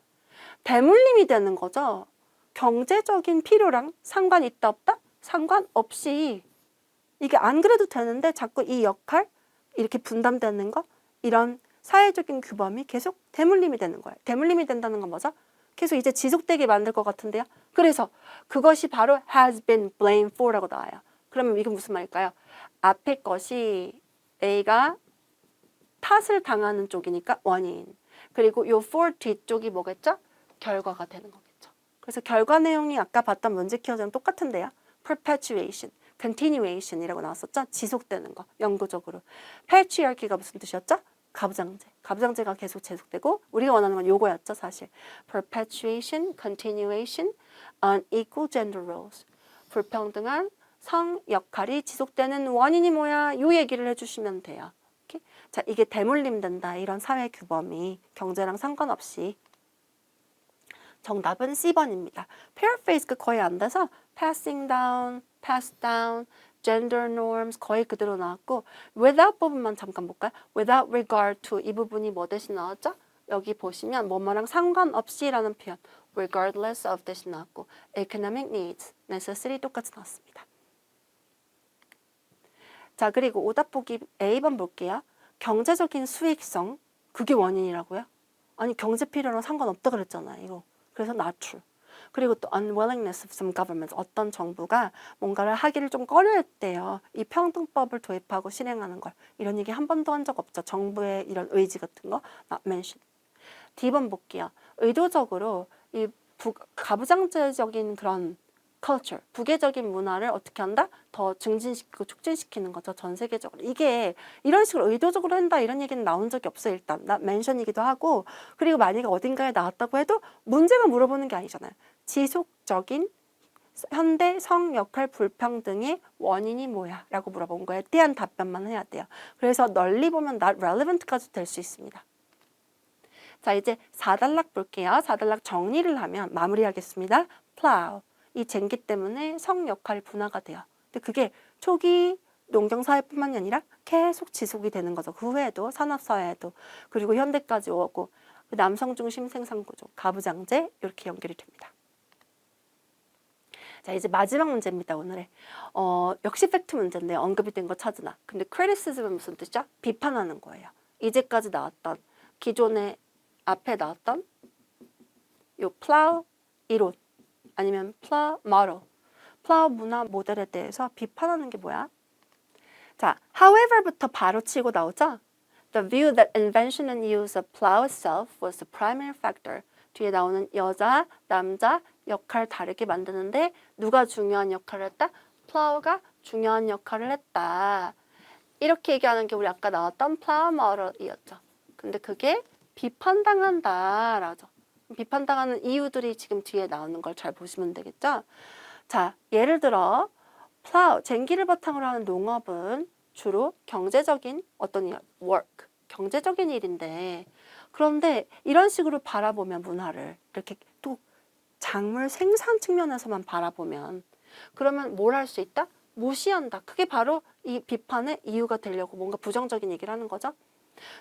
대물림이 되는 거죠. 경제적인 필요랑 상관 있다 없다? 상관없이 이게 안 그래도 되는데 자꾸 이 역할 이렇게 분담되는 거 이런 사회적인 규범이 계속 대물림이 되는 거예요. 대물림이 된다는 건 뭐죠? 계속 이제 지속되게 만들 것 같은데요. 그래서 그것이 바로 has been blamed for라고 나와요. 그러면 이게 무슨 말일까요? 앞에 것이 A가 탓을 당하는 쪽이니까 원인. 그리고 요 for 뒤쪽이 뭐겠죠? 결과가 되는 거겠죠. 그래서 결과 내용이 아까 봤던 문제 키워드랑 똑같은데요. perpetuation, continuation이라고 나왔었죠. 지속되는 거, 영구적으로. patriarchy가 무슨 뜻이었죠? 가부장제. 가부장제가 계속 지속되고 우리가 원하는 건 요거였죠, 사실. perpetuation, continuation, unequal gender roles. 불평등한 성 역할이 지속되는 원인이 뭐야? 요 얘기를 해주시면 돼요. 오케이? 자, 이게 대물림 된다. 이런 사회 규범이 경제랑 상관없이. 정답은 C번입니다. paraphrase가 거의 안 돼서 passing down, pass down, gender norms 거의 그대로 나왔고 without 부분만 잠깐 볼까요? without regard to 이 부분이 뭐 대신 나왔죠? 여기 보시면 뭐뭐랑 상관없이라는 표현 regardless of 대신 나왔고 economic needs, necessary 똑같이 나왔습니다. 자, 그리고 오답 보기 A번 볼게요. 경제적인 수익성, 그게 원인이라고요? 아니, 경제 필요랑 상관없다 그랬잖아요, 이거. 그래서 not true. 그리고 또 unwillingness of some governments, 어떤 정부가 뭔가를 하기를 좀 꺼려했대요. 이 평등법을 도입하고 실행하는 걸. 이런 얘기 한 번도 한 적 없죠. 정부의 이런 의지 같은 거 not mentioned. D번 볼게요. 의도적으로 이 가부장제적인 그런 culture, 부계적인 문화를 어떻게 한다? 더 증진시키고 촉진시키는 거죠. 전 세계적으로. 이게 이런 식으로 의도적으로 한다 이런 얘기는 나온 적이 없어요. 일단 멘션이기도 하고 그리고 만약에 어딘가에 나왔다고 해도 문제가 물어보는 게 아니잖아요. 지속적인 현대 성 역할 불평등의 원인이 뭐야? 라고 물어본 거에 대한 답변만 해야 돼요. 그래서 널리 보면 not relevant까지 될 수 있습니다. 자, 이제 4단락 볼게요. 4단락 정리를 하면 마무리하겠습니다. plow. 이 쟁기 때문에 성 역할이 분화가 돼요. 근데 그게 초기 농경사회뿐만이 아니라 계속 지속이 되는 거죠. 그 후에도 산업사회에도 그리고 현대까지 오고 남성 중심 생산구조, 가부장제 이렇게 연결이 됩니다. 자, 이제 마지막 문제입니다. 오늘의 역시 팩트 문제인데 언급이 된 거 찾으나. 근데 criticism은 무슨 뜻이죠? 비판하는 거예요. 이제까지 나왔던 기존에 앞에 나왔던 요 plow 이론 아니면 plow model, plow 문화 모델에 대해서 비판하는 게 뭐야? 자, however부터 바로 치고 나오죠? The view that invention and use of plow itself was the primary factor. 뒤에 나오는 여자, 남자 역할 다르게 만드는데 누가 중요한 역할을 했다? plow가 중요한 역할을 했다. 이렇게 얘기하는 게 우리 아까 나왔던 plow model이었죠. 근데 그게 비판당한다라죠. 비판당하는 이유들이 지금 뒤에 나오는 걸 잘 보시면 되겠죠. 자, 예를 들어 plow, 쟁기를 바탕으로 하는 농업은 주로 경제적인 어떤 work, 경제적인 일인데 그런데 이런 식으로 바라보면 문화를 이렇게 또 작물 생산 측면에서만 바라보면 그러면 뭘 할 수 있다? 무시한다. 그게 바로 이 비판의 이유가 되려고 뭔가 부정적인 얘기를 하는 거죠.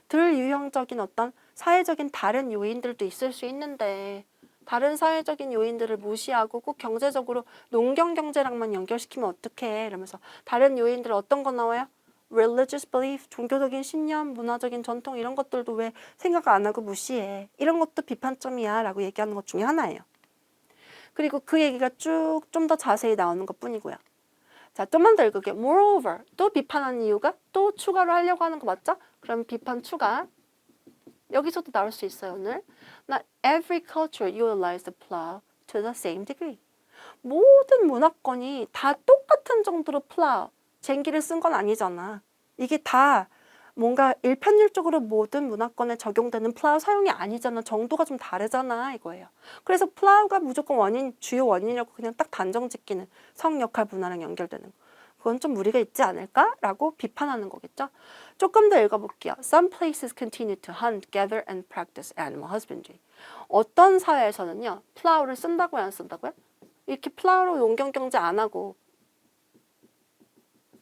덜 유형적인 어떤 사회적인 다른 요인들도 있을 수 있는데 다른 사회적인 요인들을 무시하고 꼭 경제적으로 농경 경제랑만 연결시키면 어떡해 이러면서 다른 요인들 어떤 거 나와요? religious belief, 종교적인 신념, 문화적인 전통 이런 것들도 왜 생각 안 하고 무시해. 이런 것도 비판점이야 라고 얘기하는 것 중에 하나예요. 그리고 그 얘기가 쭉 좀 더 자세히 나오는 것 뿐이고요. 자, 좀만 더 읽을게요. Moreover, 또 비판하는 이유가 또 추가로 하려고 하는 거 맞죠? 그럼 비판 추가. 여기서도 나올 수 있어요, 오늘. Not every culture utilizes the plow to the same degree. 모든 문화권이 다 똑같은 정도로 plow, 쟁기를 쓴 건 아니잖아. 이게 다 뭔가 일편일적으로 모든 문화권에 적용되는 plow 사용이 아니잖아. 정도가 좀 다르잖아 이거예요. 그래서 plow가 무조건 주요 원인이라고 그냥 딱 단정 짓기는 성역할 분화랑 연결되는 거. 그건 좀 무리가 있지 않을까라고 비판하는 거겠죠. 조금 더 읽어볼게요. Some places continue to hunt, gather, and practice animal husbandry. 어떤 사회에서는요, plow를 쓴다고요, 안 쓴다고요? 이렇게 plow로 농경 경제 안 하고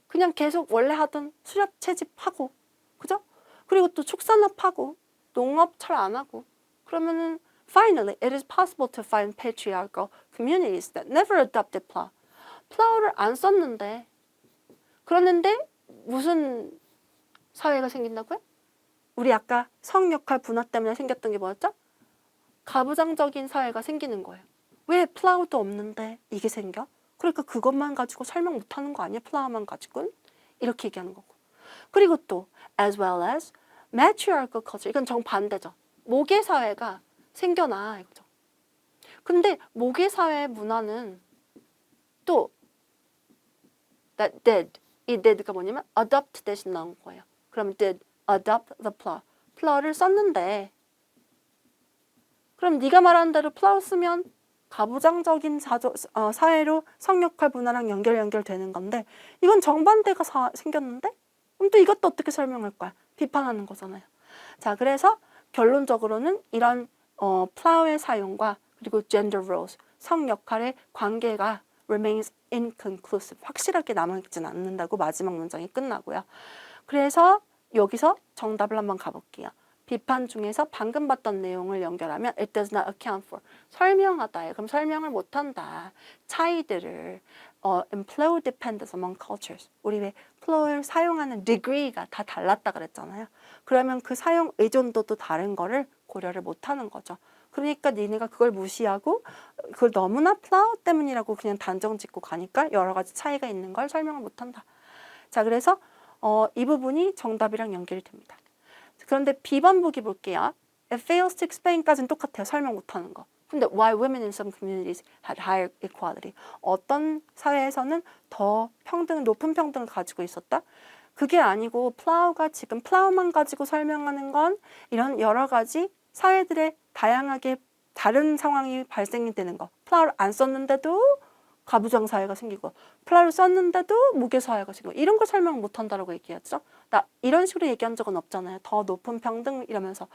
그냥 계속 원래 하던 수렵 채집하고, 그죠? 그리고 또 축산업하고 농업 잘 안 하고 그러면은 finally it is possible to find patriarchal communities that never adopted plow. plow를 안 썼는데 그러는데 무슨 사회가 생긴다고요? 우리 아까 성역할 분화 때문에 생겼던 게 뭐였죠? 가부장적인 사회가 생기는 거예요. 왜 플라우도 없는데 이게 생겨? 그러니까 그것만 가지고 설명 못하는 거 아니야? 플라우만 가지고는? 이렇게 얘기하는 거고. 그리고 또 as well as matriarchal culture. 이건 정반대죠. 모계 사회가 생겨나 이거죠. 근데 모계 사회의 문화는 또 that did. 이 did가 뭐냐면 adopt 대신 나온 거예요. 그럼 did adopt the plow. plow를 썼는데 그럼 네가 말하는 대로 plow 쓰면 가부장적인 사회로 성역할 문화랑 연결되는 건데 이건 정반대가 생겼는데 그럼 또 이것도 어떻게 설명할 거야? 비판하는 거잖아요. 자, 그래서 결론적으로는 이런 plow의 사용과 그리고 gender roles, 성역할의 관계가 remains inconclusive, 확실하게 남아있지는 않는다고 마지막 문장이 끝나고요. 그래서 여기서 정답을 한번 가볼게요. 비판 중에서 방금 봤던 내용을 연결하면 it does not account for, 설명하다예요. 그럼 설명을 못한다. 차이들을 employ dependence among cultures. 우리 왜 plow를 사용하는 degree가 다 달랐다 그랬잖아요. 그러면 그 사용 의존도도 다른 거를 고려를 못하는 거죠. 그러니까 니네가 그걸 무시하고 그걸 너무나 plow 때문이라고 그냥 단정 짓고 가니까 여러 가지 차이가 있는 걸 설명을 못한다. 자, 그래서 이 부분이 정답이랑 연결이 됩니다. 그런데 B번 보기 볼게요. It fails to explain까지는 똑같아요. 설명 못하는 거. 근데 why women in some communities had higher equality. 어떤 사회에서는 더 높은 평등을 가지고 있었다? 그게 아니고 plow가 지금 plow만 가지고 설명하는 건 이런 여러 가지 사회들의 다양하게 다른 상황이 발생이 되는 거. plow를 안 썼는데도 가부장 사회가 생기고 플라를 썼는데도 무게 사회가 생기고 이런 걸 설명 못한다라고 얘기했죠. 나 이런 식으로 얘기한 적은 없잖아요. 더 높은 평등 이러면서.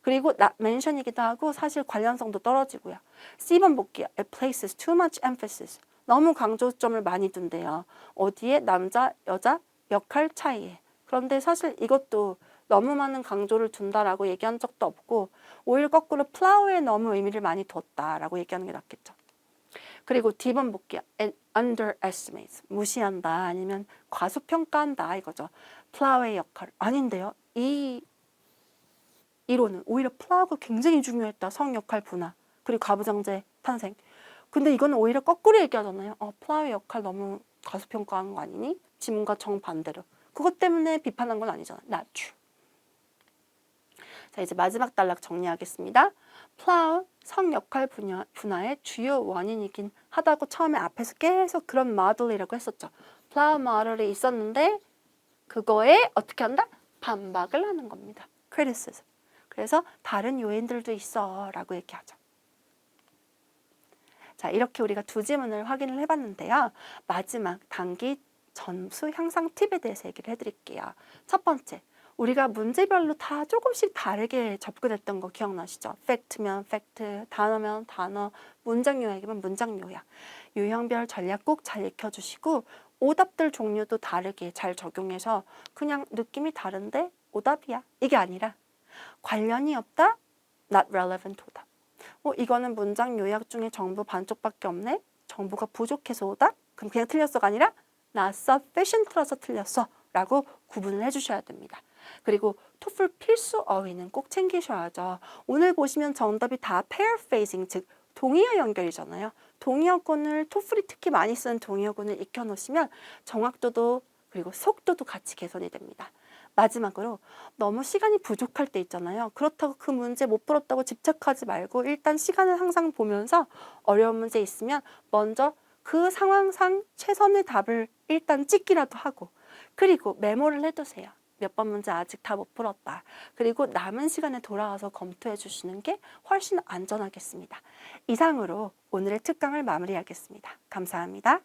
그리고 나 멘션이기도 하고 사실 관련성도 떨어지고요. C번 볼게요. It places too much emphasis. 너무 강조점을 많이 둔대요. 어디에? 남자, 여자 역할 차이에. 그런데 사실 이것도 너무 많은 강조를 둔다라고 얘기한 적도 없고 오히려 거꾸로 플라우에 너무 의미를 많이 뒀다라고 얘기하는 게 낫겠죠. 그리고 D번 볼게요. underestimates, 무시한다 아니면 과소평가한다 이거죠. 플라우의 역할 아닌데요. 이 이론은 오히려 플라우가 굉장히 중요했다. 성역할 분화 그리고 가부장제 탄생. 근데 이거는 오히려 거꾸로 얘기하잖아요. 플라우의 역할 너무 과소평가한 거 아니니? 지문과 정반대로. 그것 때문에 비판한 건 아니잖아. Not true. 자, 이제 마지막 단락 정리하겠습니다. 플라우 성역할 분화의 주요 원인이긴 하다고 처음에 앞에서 계속 그런 모델이라고 했었죠. 플라우 모델이 있었는데 그거에 어떻게 한다? 반박을 하는 겁니다. criticism. 그래서 다른 요인들도 있어 라고 얘기하죠. 자, 이렇게 우리가 두 지문을 확인을 해봤는데요. 마지막 단기 점수 향상 팁에 대해서 얘기를 해드릴게요. 첫 번째, 우리가 문제별로 다 조금씩 다르게 접근했던 거 기억나시죠? 팩트면 팩트, 단어면 단어, 문장 요약이면 문장 요약. 유형별 전략 꼭 잘 익혀주시고 오답들 종류도 다르게 잘 적용해서 그냥 느낌이 다른데 오답이야. 이게 아니라 관련이 없다? Not relevant 오답. 이거는 문장 요약 중에 정보 반쪽밖에 없네? 정보가 부족해서 오답? 그럼 그냥 틀렸어가 아니라 not sufficient라서 틀렸어 라고 구분을 해주셔야 됩니다. 그리고 토플 필수 어휘는 꼭 챙기셔야죠. 오늘 보시면 정답이 다 paraphrasing, 즉 동의어 연결이잖아요. 동의어권을 토플이 특히 많이 쓰는 동의어권을 익혀놓으시면 정확도도 그리고 속도도 같이 개선이 됩니다. 마지막으로 너무 시간이 부족할 때 있잖아요. 그렇다고 그 문제 못 풀었다고 집착하지 말고 일단 시간을 항상 보면서 어려운 문제 있으면 먼저 그 상황상 최선의 답을 일단 찍기라도 하고, 그리고 메모를 해두세요. 몇 번 문제 아직 다 못 풀었다. 그리고 남은 시간에 돌아와서 검토해 주시는 게 훨씬 안전하겠습니다. 이상으로 오늘의 특강을 마무리하겠습니다. 감사합니다.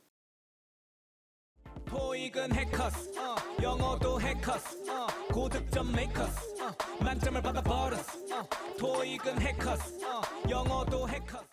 토익은 해커스, 영어도 해커스, 고득점 메이커스, 만점을 받아버렸어. 토익은 해커스, 영어도 해커스.